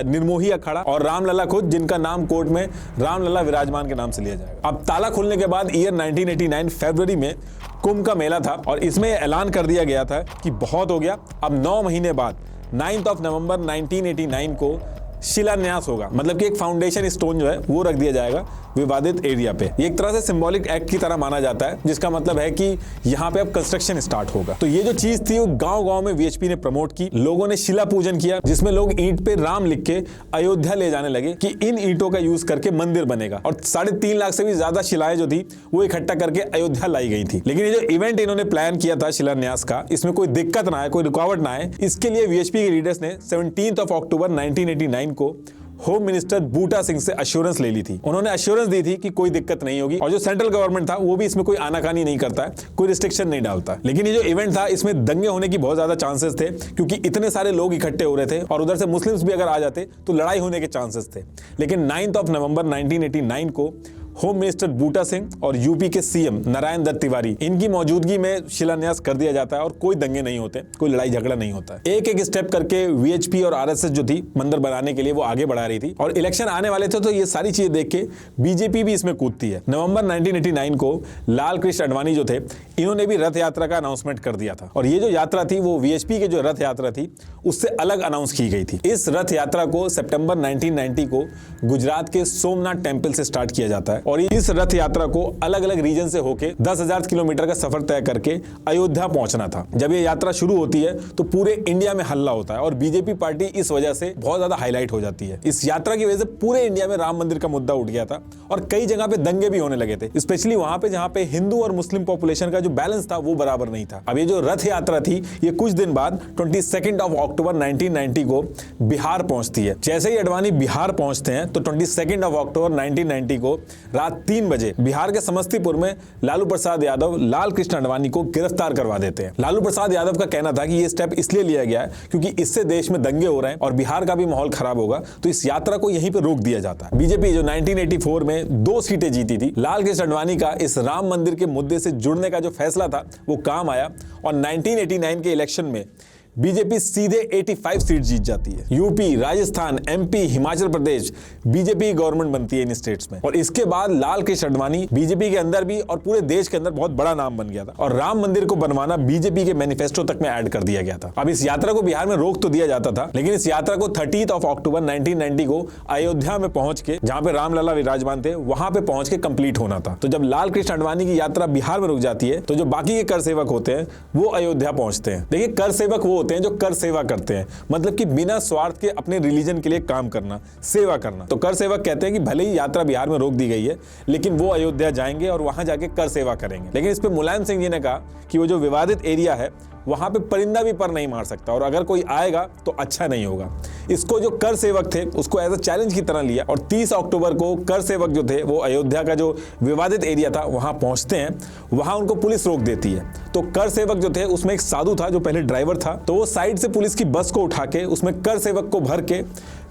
निर्मोही अखाड़ा और रामलला खुद, जिनका नाम कोर्ट में रामलला विराजमान के नाम से लिया जाएगा। अब ताला खुलने के बाद ईयर 1989 फरवरी में कुंभ का मेला था, और इसमें ऐलान कर दिया गया था कि बहुत हो गया, अब 9 महीने बाद 9 नवंबर 1989 को शिलान्यास होगा, मतलब कि एक फाउंडेशन स्टोन जो है वो रख दिया जाएगा विवादित एरिया पे। ये एक तरह से सिंबॉलिक एक्ट की तरह माना जाता है, जिसका मतलब है कि यहाँ पे अब कंस्ट्रक्शन स्टार्ट होगा। तो ये जो चीज थी वो गांव-गांव में वीएचपी ने प्रमोट की, लोगों ने शिला पूजन किया, जिसमें लोग ईंट पे राम लिख के अयोध्या ले जाने लगे कि इन ईंटों का यूज करके मंदिर बनेगा, और 3.5 लाख से भी ज्यादा शिलाएं जो थी वो इकट्ठा करके अयोध्या लाई गई थी। लेकिन ये जो इवेंट इन्होंने प्लान किया था शिलान्यास का, इसमें कोई दिक्कत ना आए, कोई रुकावट ना आए, इसके लिए वीएचपी के लीडर्स ने 17 अक्टूबर 1989 को होम मिनिस्टर बूटा सिंह से अश्योरेंस ले ली थी। उन्होंने अश्योरेंस दी थी कि कोई दिक्कत नहीं होगी, और जो सेंट्रल गवर्नमेंट था वो भी इसमें कोई आनाकानी नहीं करता है, कोई रिस्ट्रिक्शन नहीं डालता। लेकिन ये जो इवेंट था इसमें दंगे होने की बहुत ज्यादा चांसेस थे, क्योंकि इतने सारे लोग इकट्ठे हो रहे थे, और उधर से मुस्लिम्स भी अगर आ जाते तो लड़ाई होने के चांसेस थे। लेकिन 9 नवंबर 1989 को होम मिनिस्टर बूटा सिंह और यूपी के सीएम नारायण दत्त तिवारी, इनकी मौजूदगी में शिलान्यास कर दिया जाता है, और कोई दंगे नहीं होते, कोई लड़ाई झगड़ा नहीं होता। एक एक स्टेप करके वीएचपी और आरएसएस जो थी मंदिर बनाने के लिए वो आगे बढ़ा रही थी, और इलेक्शन आने वाले थे तो ये सारी चीजें देख के बीजेपी भी इसमें कूदती है। नवंबर 1989 को लाल कृष्ण आडवाणी जो थे, इन्होंने भी रथ यात्रा का अनाउंसमेंट कर दिया था, और ये जो यात्रा थी वो वीएचपी के जो रथ यात्रा थी उससे अलग अनाउंस की गई थी। इस रथ यात्रा को सितंबर 1990 को गुजरात के सोमनाथ टेम्पल से स्टार्ट किया जाता है, और इस रथ यात्रा को अलग अलग रीजन से होके 10,000 किलोमीटर का सफर तय करके अयोध्या पहुंचना था। जब ये यात्रा शुरू होती है तो पूरे इंडिया में हल्ला होता है, और बीजेपी पार्टी इस वजह से बहुत ज्यादा हाईलाइट हो जाती है। इस यात्रा की वजह से पूरे इंडिया में राम मंदिर का मुद्दा उठ गया था, और कई जगह पे दंगे भी होने लगे थे, स्पेशली वहां पे जहां पे हिंदू और मुस्लिम पॉपुलेशन का जो बैलेंस था वो बराबर नहीं था। अब ये जो रथ यात्रा थी ये कुछ दिन बाद 22 अक्टूबर 1990 को बिहार पहुंचती है। जैसे ही आडवाणी बिहार पहुंचते हैं तो 22 अक्टूबर 1990 को रात 3 बजे बिहार के समस्तीपुर में लालू प्रसाद यादव लाल कृष्ण आडवाणी को गिरफ्तार करवा देते हैं। लालू प्रसाद यादव का कहना था कि यह स्टेप इसलिए लिया गया है क्योंकि इससे देश में दंगे हो रहे हैं और बिहार का भी माहौल खराब होगा, तो इस यात्रा को यहीं पर रोक दिया जाता है। बीजेपी जो 1984 में 2 सीटें जीती थी, लाल कृष्ण आडवाणी का इस राम मंदिर के मुद्दे से जुड़ने का जो फैसला था वो काम आया, और 1989 के इलेक्शन में बीजेपी सीधे 85 सीट जीत जाती है। UP, Rajasthan, MP, Himachal Pradesh, BJP government बनती है इन स्टेट्स में। और इसके बाद लाल कृष्ण आडवाणी बीजेपी के अंदर भी और पूरे देश के अंदर बहुत बड़ा नाम बन गया था, और राम मंदिर को बनवाना बीजेपी के मैनिफेस्टो तक में ऐड कर दिया गया था। अब इस यात्रा को बिहार में रोक तो दिया जाता था, लेकिन इस यात्रा को 30 अक्टूबर 1990 को अयोध्या में पहुंच के, जहां पे रामलला विराजमान थे, वहां पे पहुंच के कंप्लीट होना था। तो जब लाल कृष्ण आडवाणी की यात्रा बिहार में रुक जाती है तो जो बाकी के कर सेवक होते हैं वो अयोध्या पहुंचते हैं। देखिए, कर सेवक वो होते हैं जो कर सेवा करते हैं, मतलब कि बिना स्वार्थ के अपने रिलीजन के लिए काम करना, सेवा करना। तो कर सेवक कहते हैं कि भले ही यात्रा बिहार में रोक दी गई है, लेकिन वो अयोध्या जाएंगे और वहां जाके कर सेवा करेंगे। लेकिन इस पे मुलायम सिंह जी ने कहा कि वो जो विवादित एरिया है वहां पे परिंदा भी पर नहीं मार सकता, और अगर कोई आएगा तो अच्छा नहीं होगा। इसको जो कर सेवक थे उसको एज अ चैलेंज की तरह लिया और 30 अक्टूबर को कर सेवक जो थे वो अयोध्या का जो विवादित एरिया था वहां पहुंचते हैं। वहां उनको पुलिस रोक देती है। तो कर सेवक जो थे उसमें एक साधु था जो पहले ड्राइवर था, तो वो साइड से पुलिस की बस को उठा के उसमें कर सेवक को भर के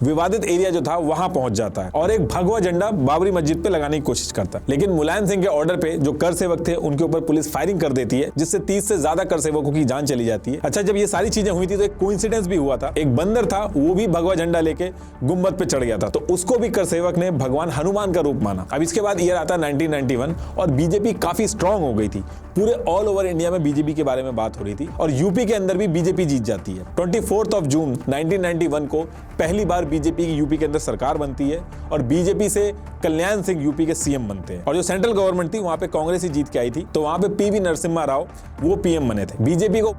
विवादित एरिया जो था वहां पहुंच जाता है और एक भगवा झंडा बाबरी मस्जिद पे लगाने की कोशिश करता है। लेकिन मुलायम सिंह के ऑर्डर पे जो कर सेवक थे उनके ऊपर पुलिस फायरिंग कर देती है, जिससे 30 से ज्यादा कर सेवकों की जान चली जाती है। अच्छा, जब ये सारी चीजें हुई थी तो एक कोइंसिडेंस भी हुआ था। एक बंदर था, वो भी भगवा झंडा लेके गुम्बद पे चढ़ गया था, तो उसको भी कर सेवक ने भगवान हनुमान का रूप माना। अब इसके बाद ईयर आता 1991 और बीजेपी काफी स्ट्रांग हो गई थी। पूरे ऑल ओवर इंडिया में बीजेपी के बारे में बात हो रही थी और यूपी के अंदर भी बीजेपी जीत जाती है। 24 जून 1991 को पहली बार बीजेपी की यूपी के अंदर सरकार बनती है और बीजेपी से कल्याण सिंह यूपी के सीएम बनते हैं। और जो सेंट्रल गवर्नमेंट थी वहां पे कांग्रेस ही जीत के आई थी, तो वहां पे पीवी नरसिम्हा राव वो पीएम बने थे। बीजेपी को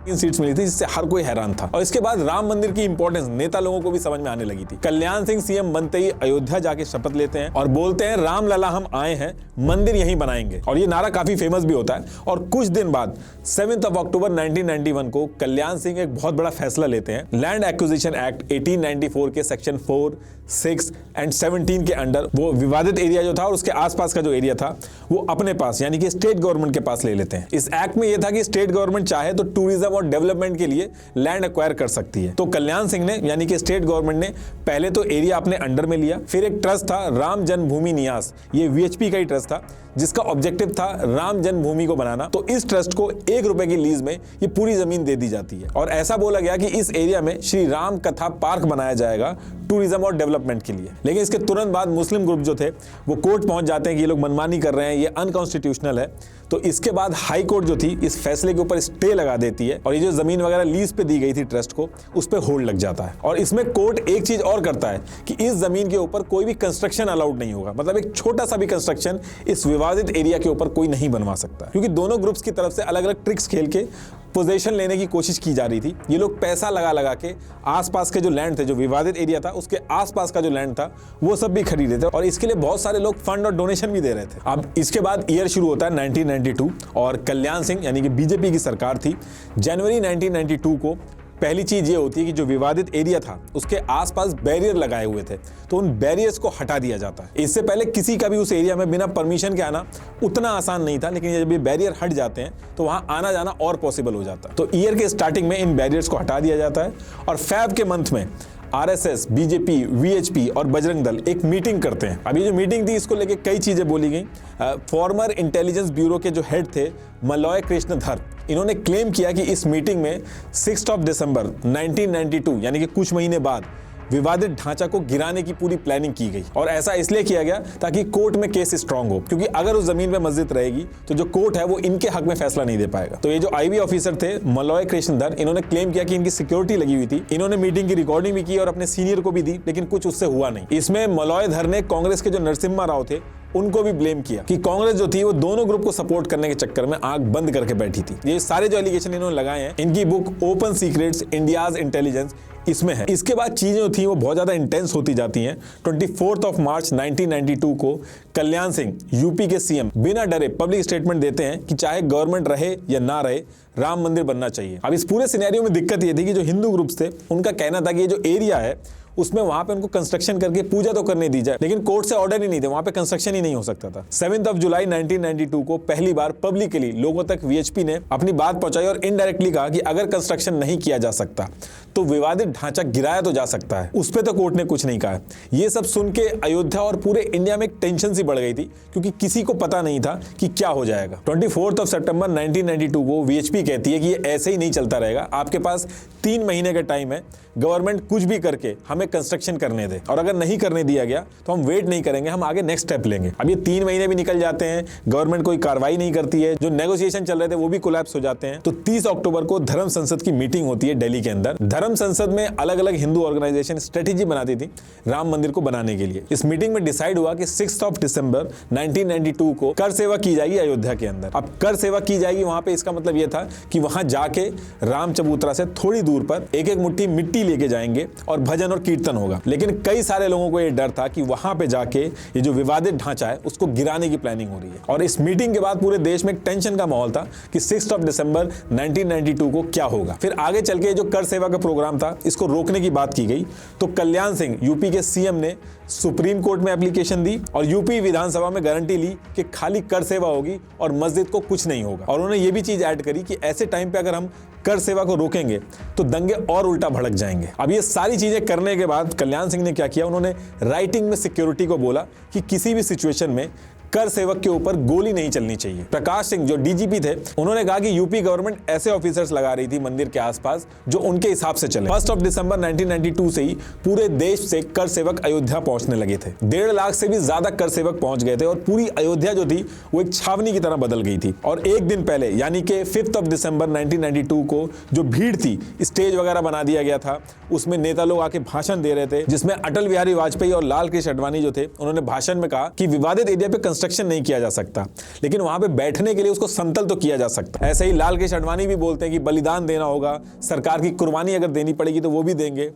3 सीट्स मिली थी, जिससे हर कोई हैरान था। और इसके बाद राम मंदिर की इंपॉर्टेंस नेता लोगों को भी समझ में आने लगी थी। कल्याण सिंह सीएम बनते ही अयोध्या जाके शपथ लेते हैं और बोलते हैं राम लला हम आए हैं, मंदिर यहीं बनाएंगे। और ये नारा काफी फेमस भी होता है। और कुछ दिन बाद 7 अक्टूबर 1991 को कल्याण सिंह एक बहुत बड़ा फैसला लेते हैं। लैंड एक्विजिशन एक्ट 1894 के सेक्शन 4, 6 एंड 17 के अंडर वो विवादित एरिया जो था और उसके आसपास का जो एरिया था वो अपने पास यानी कि स्टेट गवर्नमेंट के पास ले लेते हैं। इस एक्ट में यह था कि स्टेट गवर्नमेंट चाहे तो टूरिज्म और डेवलपमेंट के लिए लैंड एक्वायर कर सकती है। तो कल्याण सिंह ने यानी कि स्टेट गवर्नमेंट ने पहले तो एरिया अपने अंडर में लिया, फिर एक ट्रस्ट था राम जन्मभूमि न्यास, ये वीएचपी का ही ट्रस्ट था जिसका ऑब्जेक्टिव था राम जन्मभूमि को बनाना। तो इस ट्रस्ट को 1 रुपए की लीज में ये पूरी जमीन दे दी जाती है और ऐसा बोला गया कि इस एरिया में श्री राम कथा पार्क बनाया जाएगा टूरिज्म और डेवलपमेंट के लिए। लेकिन इसके तुरंत बाद मुस्लिम ग्रुप जो थे वो कोर्ट पहुंच जाते हैं कि ये लोग मनमानी कर रहे हैं, ये अनकॉन्स्टिट्यूशनल है। तो इसके बाद हाई कोर्ट जो थी इस फैसले के ऊपर स्टे लगा देती है और ये जो जमीन वगैरह लीज पे दी गई थी ट्रस्ट को उस पे होल्ड लग जाता है। और इसमें कोर्ट एक चीज और करता है कि इस जमीन के ऊपर कोई भी कंस्ट्रक्शन अलाउड नहीं होगा, मतलब एक छोटा सा भी कंस्ट्रक्शन इस विवादित एरिया के ऊपर कोई नहीं बनवा सकता, क्योंकि दोनों ग्रुप्स की तरफ से अलग अलग ट्रिक्स खेल के पोजीशन लेने की कोशिश की जा रही थी। ये लोग पैसा लगा लगा के आसपास के जो लैंड थे, जो विवादित एरिया था उसके आसपास का जो लैंड था वो सब भी खरीदे थे और इसके लिए बहुत सारे लोग फंड और डोनेशन भी दे रहे थे। अब इसके बाद ईयर शुरू होता है 1992 और कल्याण सिंह यानी कि बीजेपी की सरकार थी। जनवरी 1992 को पहली चीज ये होती है कि जो विवादित एरिया था उसके आसपास बैरियर लगाए हुए थे, तो उन बैरियर्स को हटा दिया जाता है। इससे पहले किसी का भी उस एरिया में बिना परमिशन के आना उतना आसान नहीं था, लेकिन जब ये बैरियर हट जाते हैं तो वहां आना जाना और पॉसिबल हो जाता है। तो ईयर के स्टार्टिंग में इन बैरियर्स को हटा दिया जाता है और फैब के मंथ में आरएसएस, बीजेपी, वीएचपी और बजरंग दल एक मीटिंग करते हैं। अभी जो मीटिंग थी इसको लेके कई चीजें बोली गई। फॉर्मर इंटेलिजेंस ब्यूरो के जो हेड थे मलॉय कृष्णधर, इन्होंने क्लेम किया कि इस मीटिंग में 6 दिसंबर 1992 यानी कि कुछ महीने बाद विवादित ढांचा को गिराने की पूरी प्लानिंग की गई और ऐसा इसलिए किया गया ताकि कोर्ट में केस स्ट्रांग हो, क्योंकि अगर उस जमीन पे मस्जिद रहेगी तो जो कोर्ट है वो इनके हक में फैसला नहीं दे पाएगा। तो ये जो आईबी ऑफिसर थे मलॉय कृष्णधर, इन्होंने क्लेम किया कि इनकी सिक्योरिटी लगी हुई थी। इन्होंने मीटिंग की रिकॉर्डिंग भी की और अपने सीनियर को भी दी, लेकिन कुछ उससे हुआ नहीं। इसमें मलॉय धर ने कांग्रेस के जो नरसिम्हा राव थे उनको भी ब्लेम किया कि कांग्रेस जो थी वो दोनों ग्रुप को सपोर्ट करने के चक्कर में आंख बंद करके बैठी थी। ये सारे जो एलिगेशन इन्होंने लगाए हैं इनकी book open secrets India's intelligence इसमें है। इसके बाद चीजें जो थी वो बहुत ज्यादा इंटेंस होती जाती हैं। 24 मार्च 1992 को कल्याण सिंह यूपी के सीएम बिना डरे पब्लिक स्टेटमेंट देते हैं कि चाहे गवर्नमेंट रहे या ना रहे राम मंदिर बनना चाहिए। अब इस पूरे सिनेरियो में दिक्कत ये थी कि जो हिंदू ग्रुप्स थे उनका कहना था कि ये जो एरिया है उसमें वहां पे उनको कंस्ट्रक्शन करके पूजा तो करने दी जाए, लेकिन कोर्ट से ऑर्डर ही नहीं थे, वहां पे कंस्ट्रक्शन ही नहीं हो सकता था। 7 जुलाई 1992 को पहली बार पब्लिकली लोगों तक वीएचपी ने अपनी बात पहुंचाई और इनडायरेक्टली कहा कि अगर कंस्ट्रक्शन नहीं किया जा सकता तो विवादित ढांचा गिराया तो जा सकता है, उस पर तो कोर्ट ने कुछ नहीं कहा। ये सब सुन के अयोध्या और पूरे इंडिया में एक टेंशन सी बढ़ गई थी, क्योंकि किसी को पता नहीं था कि क्या हो जाएगा। 24 सितंबर 1992 को वीएचपी कहती है कि ये ऐसे ही नहीं चलता रहेगा, आपके पास 3 महीने का टाइम है, गवर्नमेंट कुछ भी करके हमें कंस्ट्रक्शन करने दे, और अगर नहीं करने दिया गया तो हम वेट नहीं करेंगे, हम आगे नेक्स्ट स्टेप लेंगे। अब ये 3 महीने भी निकल जाते हैं, गवर्नमेंट कोई कार्रवाई नहीं करती है, जो नेगोशिएशन चल रहे थे वो भी कोलैप्स हो जाते हैं। तो 30 अक्टूबर को धर्म संसद की मीटिंग होती है दिल्ली के अंदर। धर्म संसद में अलग अलग हिंदू ऑर्गेनाइजेशन स्ट्रेटेजी बनाती थी राम मंदिर को बनाने के लिए। इस मीटिंग में डिसाइड हुआ कि 6 दिसंबर 1992 को कर सेवा की जाएगी अयोध्या के अंदर। अब कर सेवा की जाएगी वहां पे, इसका मतलब यह था कि वहां जाके राम चबूतरा से थोड़ी दूर पर एक एक मुट्ठी मिट्टी लेके जाएंगे और भजन और कीर्तन कीर्तन होगा। लेकिन कई सारे लोगों को यह डर था कि वहां पे जाके ये जो विवादित ढांचा है उसको गिराने की प्लानिंग हो रही है। और इस मीटिंग के बाद पूरे देश में एक टेंशन का माहौल था कि 6 दिसंबर 1992 को क्या होगा। फिर आगे चल के जो कर सेवा का प्रोग्राम था इसको रोकने की बात की गई, तो कल्याण सिंह यूपी के सीएम ने सुप्रीम कोर्ट में एप्लीकेशन दी और यूपी विधानसभा में गारंटी ली कि खाली कर सेवा होगी और मस्जिद को कुछ नहीं होगा। और उन्होंने ये भी चीज ऐड करी कि ऐसे टाइम पे अगर हम कर सेवा को रोकेंगे तो दंगे और उल्टा भड़क जाएंगे। अब ये सारी चीजें करने के बाद कल्याण सिंह ने क्या किया, उन्होंने राइटिंग में सिक्योरिटी को बोला कि किसी भी सिचुएशन में कर सेवक के ऊपर गोली नहीं चलनी चाहिए। प्रकाश सिंह जो डीजीपी थे उन्होंने कहा कि यूपी गवर्नमेंट ऐसे ऑफिसर्स लगा रही थी मंदिर के आसपास जो उनके हिसाब से चले। 1 दिसंबर 1992 से ही पूरे देश से कर सेवक अयोध्या पहुंचने लगे थे। 1.5 लाख से भी ज्यादा कर सेवक पहुंच गए थे और पूरी अयोध्या जो थी वो एक छावनी की तरह बदल गई थी। और एक दिन पहले यानी कि 5 दिसंबर 1992 को जो भीड़ थी, स्टेज वगैरह बना दिया गया था, उसमें नेता लोग आके भाषण दे रहे थे, जिसमें अटल बिहारी वाजपेयी और लाल कृष्ण आडवाणी जो थे उन्होंने भाषण में कहा कि विवादित एरिया पे कंस्ट्रक्शन नहीं किया जा सकता, लेकिन वहां पे बैठने के लिए उसको समतल तो किया जा सकता है। ऐसे ही लाल कृष्ण आडवाणी भी बोलते हैं कि बलिदान देना होगा, सरकार की कुर्बानी अगर देनी पड़ेगी तो वो भी देंगे।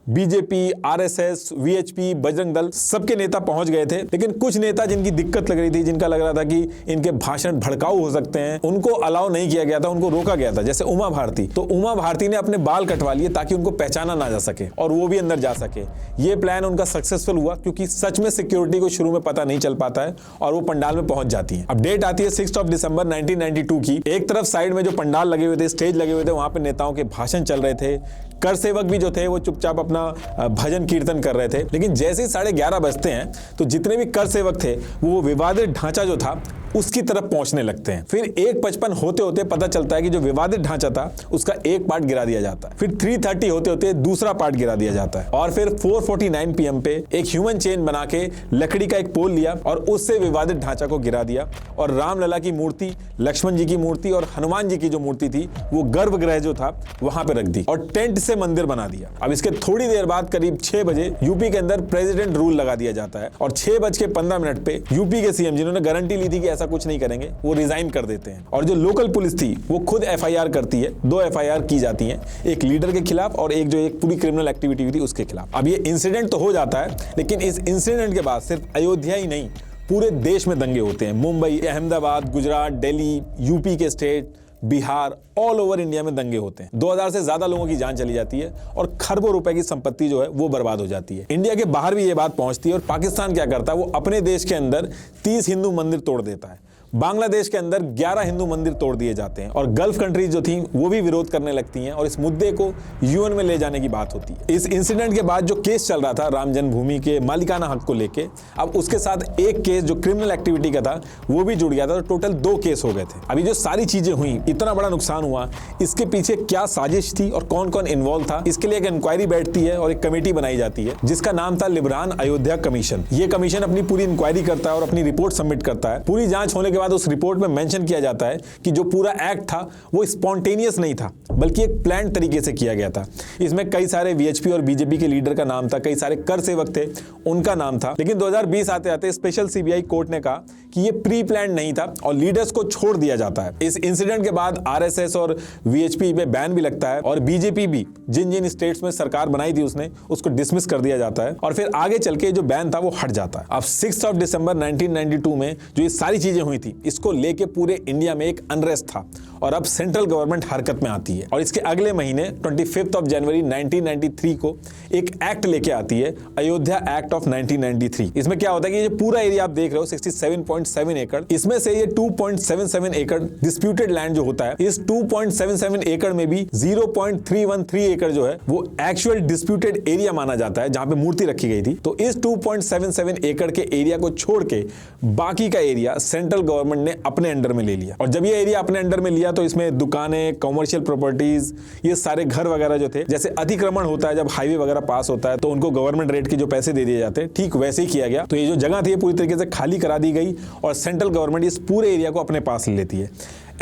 BJP, RSS, VHP, Bajrang Dal सबके नेता पहुंच गए थे। लेकिन कुछ नेता जिनकी दिक्कत लग रही थी, जिनका लग रहा था कि इनके भाषण भड़काऊ हो सकते हैं, उनको अलाउ नहीं किया गया था, उनको रोका गया था। जैसे उमा भारती, तो उमा भारती ने अपने बाल कटवा लिए ताकि उनको पहचाना ना जा सके और वो भी अंदर जा सके। ये प्लान उनका सक्सेसफुल हुआ क्योंकि सच में सिक्योरिटी को शुरू में पता नहीं चल पाता है और वो पंडाल में पहुंच जाती है। अब डेट आती है 6 दिसंबर 1992 की। एक तरफ साइड में जो पंडाल लगे हुए थे, स्टेज लगे हुए थे, वहां पे नेताओं के भाषण चल रहे थे। कर सेवक भी जो थे वो चुपचाप अपना भजन कीर्तन कर रहे थे। लेकिन जैसे ही 11:30 बजते हैं तो जितने भी कर सेवक थे वो विवादित ढांचा जो था उसकी तरफ पहुंचने लगते हैं। फिर 1:55 होते होते पता चलता है कि जो विवादित ढांचा था उसका एक पार्ट गिरा दिया जाता है। फिर 3:30 होते होते दूसरा पार्ट गिरा दिया जाता है और फिर 4:49 PM पे एक ह्यूमन चेन बना के लकड़ी का एक पोल लिया और उससे विवादित ढांचा को गिरा दिया और रामलला की मूर्ति, लक्ष्मण जी की मूर्ति और हनुमान जी की जो मूर्ति थी वो गर्भगृह जो था वहां पे रख दी और टेंट से मंदिर बना दिया। अब इसके थोड़ी देर बाद करीब 6 बजे यूपी के अंदर प्रेसिडेंट रूल लगा दिया जाता है और 6:15 पे यूपी के सीएम जिन्होंने गारंटी ली थी कि ऐसा कुछ नहीं करेंगे वो रिजाइन कर देते हैं और जो लोकल पुलिस थी वो खुद FIR करती है। 2 FIR की जाती हैं, एक लीडर के खिलाफ और एक जो एक पूरी क्रिमिनल एक्टिविटी हुई थी उसके खिलाफ। अब ये इंसिडेंट तो हो जाता है, लेकिन इस इंसिडेंट के बाद सिर्फ अयोध्या ही नहीं पूरे देश में दंगे होते हैं। मुंबई, अहमदाबाद, गुजरात, दिल्ली, यूपी के state, Bihar, all over India में दंगे होते हैं। 2000 से ज्यादा लोगों की जान चली जाती है और खरबों रुपए की संपत्ति जो है वो बर्बाद हो जाती है। इंडिया के बाहर भी ये बात पहुंचती है और पाकिस्तान क्या करता है, वो अपने देश के अंदर 30 हिंदू मंदिर तोड़ देता है। बांग्लादेश के अंदर 11 हिंदू मंदिर तोड़ दिए जाते हैं और गल्फ कंट्रीज जो थी वो भी विरोध करने लगती हैं और इस मुद्दे को UN में ले जाने की बात होती है। इस इंसिडेंट के बाद जो केस चल रहा था राम जन्मभूमि के मालिकाना हक को लेके, अब उसके साथ एक केस जो क्रिमिनल एक्टिविटी का था वो भी जुड़ गया था, तो टोटल 2 केस हो गए थे। अभी जो सारी चीजें हुई, इतना बड़ा नुकसान हुआ, इसके पीछे क्या साजिश थी और कौन कौन इन्वॉल्व था, इसके लिए एक इंक्वायरी बैठती है और एक कमेटी बनाई जाती है जिसका नाम था लिबरान अयोध्या कमीशन। ये कमीशन अपनी पूरी इंक्वायरी करता है और अपनी रिपोर्ट सबमिट करता है। पूरी जांच होने के बाद उस रिपोर्ट में मेंशन किया जाता है कि जो पूरा एक्ट था वो स्पॉन्टेनियस नहीं था बल्कि एक प्लान तरीके से किया गया था। इसमें कई सारे VHP और BJP के लीडर का नाम था, कई सारे कर सेवक थे उनका नाम था। लेकिन 2020 आते आते स्पेशल CBI कोर्ट ने कहा कि ये प्री प्लान नहीं था और लीडर्स को छोड़ दिया जाता है। इस इंसिडेंट के बाद RSS और VHP पे बैन भी लगता है और BJP भी जिन जिन स्टेट्स में सरकार बनाई थी उसने उसको डिसमिस कर दिया जाता है और फिर आगे चल के जो बैन था वो हट जाता है। अब 6 दिसंबर 1992 में जो ये सारी चीजें हुई थी इसको लेके पूरे इंडिया में एक अनरेस्ट था और अब सेंट्रल गवर्नमेंट हरकत में आती है और इसके अगले महीने 25 जनवरी 1993 को एक एक्ट लेके आती है, अयोध्या एक्ट ऑफ 1993। इसमें क्या होता है कि ये पूरा एरिया आप देख रहे हो 67.7 एकड़, इसमें से ये 2.77 एकड़ डिस्प्यूटेड लैंड जो होता है, इस 2.77 एकड़ में भी 0.313 एकड़ जो है वो एक्चुअल डिस्प्यूटेड एरिया माना जाता है जहां पे मूर्ति रखी गई थी। तो इस 2.77 एकड़ के एरिया को छोड़ के बाकी का एरिया सेंट्रल गवर्नमेंट ने अपने अंडर में ले लिया और जब ये एरिया अपने अंडर में लिया तो इसमें दुकानें, कमर्शियल प्रॉपर्टीज, ये सारे घर वगैरह जो थे, जैसे अतिक्रमण होता है जब हाईवे वगैरह पास होता है तो उनको गवर्नमेंट रेट के जो पैसे दे दिए जाते हैं, ठीक वैसे ही किया गया। तो ये जो जगह थी पूरी तरीके से खाली करा दी गई और सेंट्रल गवर्नमेंट इस पूरे एरिया को अपने पास ले लेती है।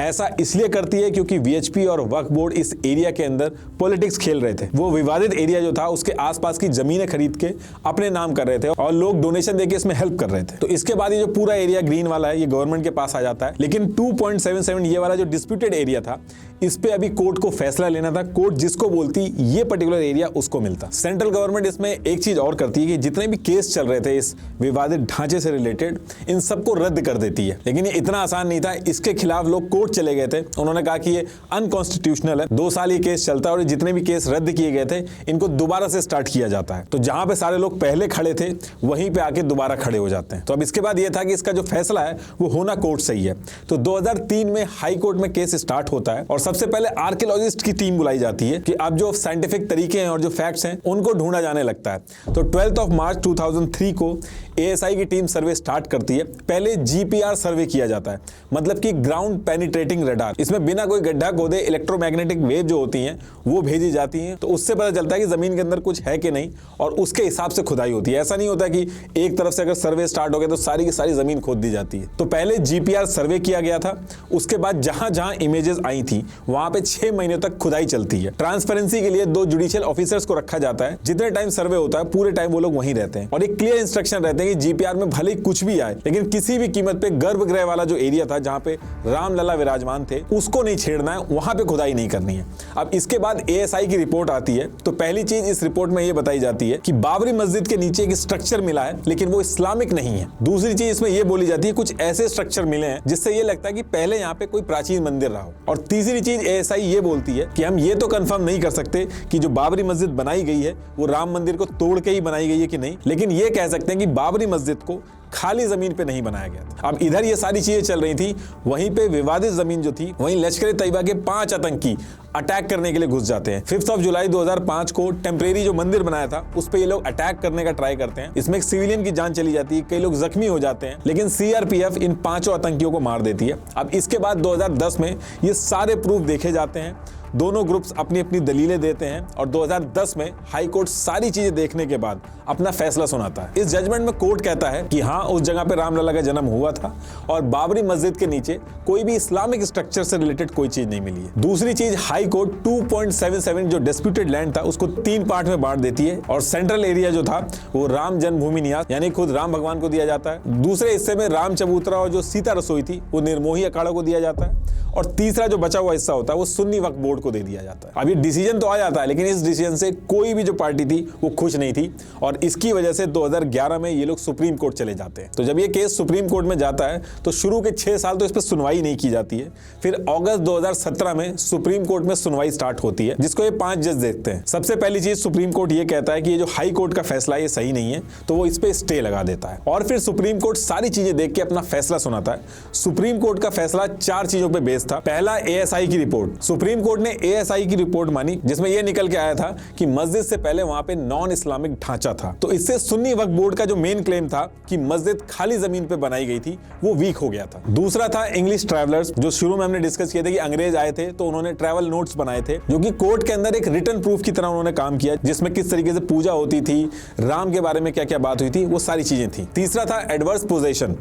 ऐसा इसलिए करती है क्योंकि VHP और वक्फ बोर्ड इस एरिया के अंदर पॉलिटिक्स खेल रहे थे। वो विवादित एरिया जो था उसके आसपास की जमीनें खरीद के अपने नाम कर रहे थे और लोग डोनेशन देके इसमें हेल्प कर रहे थे। तो इसके बाद ये जो पूरा एरिया ग्रीन वाला है ये गवर्नमेंट के पास आ जाता है। लेकिन 2.77 ये वाला जो डिस्प्यूटेड एरिया था इस पे अभी कोर्ट को फैसला लेना था। कोर्ट जिसको बोलती ये पर्टिकुलर एरिया उसको मिलता। सेंट्रल गवर्नमेंट इसमें एक चीज और करती है कि जितने भी केस चल रहे थे इस विवादित ढांचे से रिलेटेड, इन सबको रद्द कर देती है। लेकिन ये इतना आसान नहीं था, इसके खिलाफ लोग कोर्ट चले गए थे। उन्होंने कहा कि ये अनकॉन्स्टिट्यूशनल है, 2 साल ये केस चलता है और जितने भी केस रद्द किए गए थे इनको दोबारा से स्टार्ट किया जाता है। तो जहां पे सारे लोग पहले खड़े थे वहीं पे आके दोबारा खड़े हो जाते हैं। तो अब इसके बाद ये था कि इसका जो फैसला है वो होना कोर्ट से ही है। तो 2003 में हाई कोर्ट में केस स्टार्ट होता है और सबसे पहले आर्कियोलॉजिस्ट की टीम बुलाई जाती है कि अब जो साइंटिफिक तरीके हैं और जो फैक्ट्स हैं उनको ढूंढा जाने लगता है। तो 12 मार्च 2003 को ASI की टीम सर्वे स्टार्ट करती है। पहले GPR सर्वे किया जाता है, मतलब कि ग्राउंड पेनिट्रेटिंग रडार। इसमें बिना कोई गड्ढा खोदे इलेक्ट्रोमैग्नेटिक वेव जो होती हैं वो भेजी जाती हैं, तो उससे पता चलता है कि जमीन के अंदर कुछ है कि नहीं, और उसके हिसाब से खुदाई होती है। ऐसा नहीं होता कि एक तरफ से अगर सर्वे स्टार्ट हो गया तो सारी की सारी जमीन खोद दी जाती है। तो पहले GPR सर्वे किया गया था, उसके बाद जहां जहां इमेजेस आई थी वहां पे 6 महीने तक खुदाई चलती है। ट्रांसपेरेंसी के लिए 2 जुडिशियल ऑफिसर्स को रखा जाता है। जितने टाइम सर्वे होता है पूरे टाइम वो लोग वहीं रहते हैं और एक क्लियर इंस्ट्रक्शन रहते हैं कि GPR में भले ही कुछ भी आए लेकिन किसी भी कीमत पे गर्भगृह वाला जो एरिया था जहां पे रामलला विराजमान थे उसको नहीं छेड़ना है, वहां पे खुदाई नहीं करनी है। अब इसके बाद ASI की रिपोर्ट आती है। तो पहली चीज इस रिपोर्ट में ये बताई जाती है कि बाबरी मस्जिद के नीचे एक स्ट्रक्चर मिला है लेकिन वो इस्लामिक नहीं है। दूसरी चीज इसमें ये बोली जाती है कुछ ऐसे स्ट्रक्चर मिले हैं जिससे ये लगता है कि पहले यहाँ पे कोई प्राचीन मंदिर रहा हो। और तीसरी चीज ASI ये बोलती है कि हम ये तो कंफर्म नहीं कर सकते कि जो बाबरी मस्जिद बनाई गई है वो राम मंदिर को तोड़ के ही बनाई गई है कि नहीं, लेकिन ये कह सकते हैं कि बाबरी मस्जिद को खाली जमीन पे नहीं बनाया गया था। अब इधर ये सारी चीजें चल रही थी, वहीं पे विवादित जमीन जो थी वहीं लश्कर-ए-तैयबा के 5 आतंकी अटैक करने के लिए घुस जाते हैं। 5 जुलाई 2005 को टेम्परेरी जो मंदिर बनाया था उस पे ये लोग अटैक करने का ट्राई करते हैं। इसमें एक सिविलियन की जान चली जाती है, कई लोग जख्मी हो जाते हैं, लेकिन CRPF इन 5 आतंकियों को मार देती है। अब इसके बाद 2010 में ये सारे प्रूफ देखे जाते हैं, दोनों ग्रुप्स अपनी अपनी दलीलें देते हैं और 2010 में हाई कोर्ट सारी चीजें देखने के बाद अपना फैसला सुनाता है। इस जजमेंट में कोर्ट कहता है कि हाँ, उस जगह पे रामलला का जन्म हुआ था और बाबरी मस्जिद के नीचे कोई भी इस्लामिक स्ट्रक्चर से रिलेटेड कोई चीज नहीं मिली है। दूसरी चीज, हाई कोर्ट 2.77 जो डिस्प्यूटेड लैंड था उसको 3 पार्ट में बांट देती है और सेंट्रल एरिया जो था वो राम जन्मभूमि न्यास यानी खुद राम भगवान को दिया जाता है। दूसरे हिस्से में राम चबूतरा और जो सीता रसोई थी वो निर्मोही अखाड़ा को दिया जाता है और तीसरा जो बचा हुआ हिस्सा होता है वो सुन्नी वक्फ बोर्ड को दे दिया जाता है। अब ये डिसीजन तो आ जाता है लेकिन इस डिसीजन से कोई भी जो पार्टी थी वो खुश नहीं थी और इसकी वजह से 2011 में ये लोग सुप्रीम कोर्ट चले जाते हैं। तो जब ये केस सुप्रीम कोर्ट में जाता है तो शुरू के 6 साल तो इस पर सुनवाई नहीं की जाती है। फिर अगस्त 2017 में सुप्रीम कोर्ट में सुनवाई स्टार्ट होती है जिसको ये 5 जज देखते हैं। सबसे पहली चीज, सुप्रीम कोर्ट ये कहता है कि ये जो हाई कोर्ट का फैसला ये सही नहीं है, तो वो इस पे स्टे लगा देता है और फिर सुप्रीम कोर्ट सारी चीजें देख के अपना फैसला सुनाता है। सुप्रीम कोर्ट का फैसला 4 चीजों पे बेस्ड था। पहला, ASI की रिपोर्ट। सुप्रीम कोर्ट ने ASI की रिपोर्ट मानी जिसमें यह निकल के आया था कि मस्जिद से पहले वहां पे नॉन इस्लामिक ढांचा था। तो इससे सुन्नी वक्फ बोर्ड का जो मेन क्लेम था कि मस्जिद खाली जमीन पे बनाई गई थी वो वीक हो गया था। दूसरा था इंग्लिश ट्रैवलर्स, जो शुरू में हमने डिस्कस किए थे कि अंग्रेज आए थे तो उन्होंने ट्रैवल नोट्स बनाए थे जो कि कोर्ट के अंदर एक रिटन प्रूफ की तरह उन्होंने काम किया, जिसमें किस तरीके से पूजा होती थी, राम के बारे में क्या क्या बात हुई थी, वो सारी चीजें थी। तीसरा था एडवर्स पोजेशन।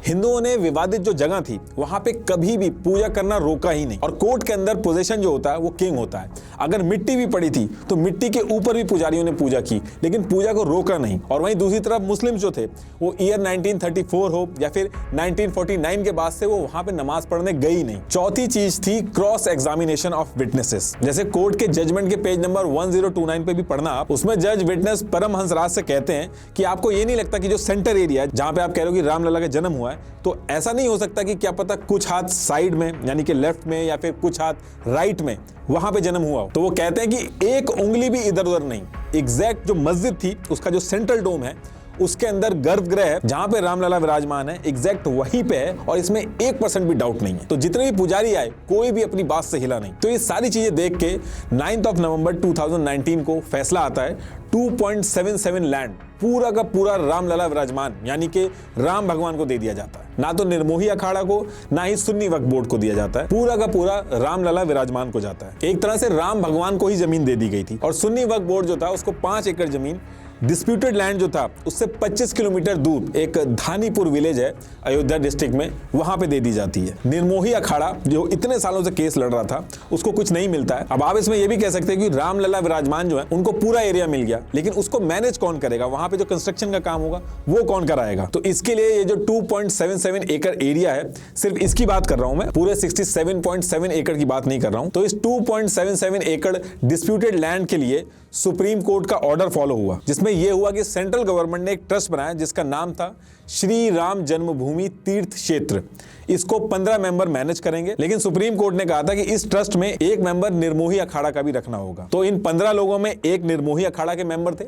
हिंदुओं ने विवादित जो जगह थी वहां पे कभी भी पूजा करना रोका ही नहीं और कोर्ट के अंदर पोजीशन जो होता है वो किंग होता है। अगर मिट्टी भी पड़ी थी तो मिट्टी के ऊपर भी पुजारियों ने पूजा की लेकिन पूजा को रोका नहीं। और वहीं दूसरी तरफ मुस्लिम जो थे वो ईयर 1934 हो या फिर 1949 के बाद से वो वहां पे नमाज पढ़ने गई नहीं। चौथी चीज थी क्रॉस एग्जामिनेशन ऑफ विटनेसेस। जैसे कोर्ट के जजमेंट के पेज नंबर 1029 पे भी पढ़ना आप, उसमें जज विटनेस परमहंस राज से कहते हैं कि आपको ये नहीं लगता कि जो सेंटर एरिया जहां पे आप कह रहे हो कि रामलला का जन्म हुआ है, तो ऐसा नहीं हो सकता कि क्या पता कुछ हाथ साइड में यानी कि लेफ्ट में या फिर कुछ हाथ राइट में वहां पे जन्म हुआ हो। तो वो कहते हैं कि एक उंगली भी इधर उधर नहीं। एग्जैक्ट जो मस्जिद थी उसका जो सेंट्रल डोम है उसके अंदर गर्भगृह है जहां पे रामलला विराजमान है, एग्जैक्ट वहीं पे है और इसमें 1% भी डाउट नहीं है। तो जितने भी पुजारी आए कोई भी अपनी बात से हिला नहीं। तो ये सारी चीजें देख के 9 नवंबर 2019 को फैसला आता है 2.77 लैंड पूरा का पूरा रामलला विराजमान यानी कि राम भगवान को दे दिया जाता है। ना तो निर्मोही अखाड़ा को ना ही सुन्नी वक्फ बोर्ड को दिया जाता है, पूरा का पूरा रामलला विराजमान को जाता है। एक तरह से राम भगवान को ही जमीन दे दी गई थी और सुन्नी वक्फ बोर्ड जो था उसको 5 एकड़ जमीन डिस्प्यूटेड लैंड जो था उससे 25 किलोमीटर दूर एक धानीपुर विलेज है अयोध्या डिस्ट्रिक्ट में, वहां पे दे दी जाती है। निर्मोही अखाड़ा जो इतने सालों से केस लड़ रहा था उसको कुछ नहीं मिलता है। अब आप इसमें यह भी कह सकते हैं कि रामलला विराजमान जो है उनको पूरा एरिया मिल गया, लेकिन उसको मैनेज कौन करेगा, वहां पे जो कंस्ट्रक्शन का काम होगा वो कौन कराएगा। तो इसके लिए ये जो 2.77 एकड़ एरिया है, सिर्फ इसकी बात कर रहा हूं मैं, पूरे 67.7 एकड़ की बात नहीं कर रहा हूं। तो इस 2.77 एकड़ डिस्प्यूटेड लैंड के लिए सुप्रीम कोर्ट का ऑर्डर फॉलो हुआ, जिसमें यह हुआ कि सेंट्रल गवर्नमेंट ने एक ट्रस्ट बनाया जिसका नाम था श्री राम जन्मभूमि तीर्थ क्षेत्र। इसको 15 मेंबर मैनेज करेंगे, लेकिन सुप्रीम कोर्ट ने कहा था कि इस ट्रस्ट में एक मेंबर निर्मोही अखाड़ा का भी रखना होगा। तो इन 15 लोगों में एक निर्मोही अखाड़ा के मेंबर थे,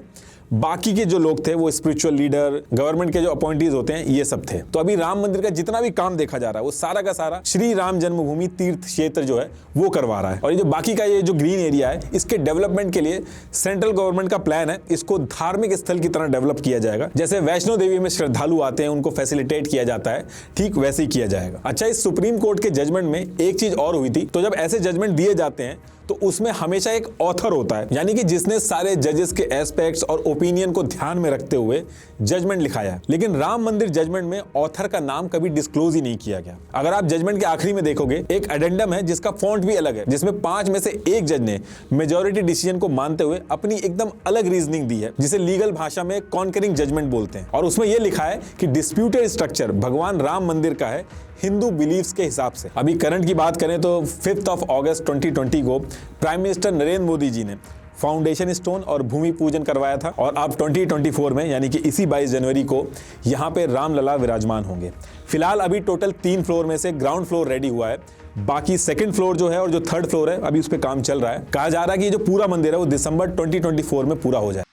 बाकी के जो लोग थे वो स्पिरिचुअल लीडर, गवर्नमेंट के जो अपॉइंटीज होते हैं, ये सब थे। तो अभी राम मंदिर का जितना भी काम देखा जा रहा है वो सारा का सारा श्री राम जन्मभूमि तीर्थ क्षेत्र जो है वो करवा रहा है। और ये जो बाकी का ये जो ग्रीन एरिया है, इसके डेवलपमेंट के लिए सेंट्रल गवर्नमेंट का प्लान है, इसको धार्मिक स्थल की तरह डेवलप किया जाएगा। जैसे वैष्णो देवी में श्रद्धालु आते हैं, उनको फैसिलिटेट किया जाता है, ठीक वैसे ही किया जाएगा। अच्छा, इस सुप्रीम कोर्ट के जजमेंट में एक चीज और हुई थी। तो जब ऐसे जजमेंट दिए जाते हैं तो उसमें हमेशा एक ऑथर होता है, यानी कि जिसने सारे जजेस के एस्पेक्ट्स और ओपिनियन को ध्यान में रखते हुए जजमेंट लिखाया है। लेकिन राम मंदिर जजमेंट में ऑथर का नाम कभी डिस्क्लोज ही नहीं किया गया। अगर आप जजमेंट के आखिरी में देखोगे, एक एडेंडम है जिसका फॉन्ट भी अलग है, जिसमें 5 में से एक जज ने मेजॉरिटी डिसीजन को मानते हुए अपनी एकदम अलग रीजनिंग दी है, जिसे लीगल भाषा में कॉन्करिंग जजमेंट बोलते हैं। और उसमें यह लिखा है कि डिस्प्यूटेड स्ट्रक्चर भगवान राम मंदिर का है हिंदू बिलीफ्स के हिसाब से। अभी करंट की बात करें तो 5 अगस्त 2020 को प्राइम मिनिस्टर नरेंद्र मोदी जी ने फाउंडेशन स्टोन और भूमि पूजन करवाया था, और अब 2024 में यानी कि इसी 22 जनवरी को यहाँ पे रामलला विराजमान होंगे। फिलहाल अभी टोटल 3 फ्लोर में से ग्राउंड फ्लोर रेडी हुआ है, बाकी सेकंड फ्लोर जो है और जो थर्ड फ्लोर है अभी उस पर काम चल रहा है। कहा जा रहा है कि ये जो पूरा मंदिर है वो दिसंबर 2024 में पूरा हो जाए।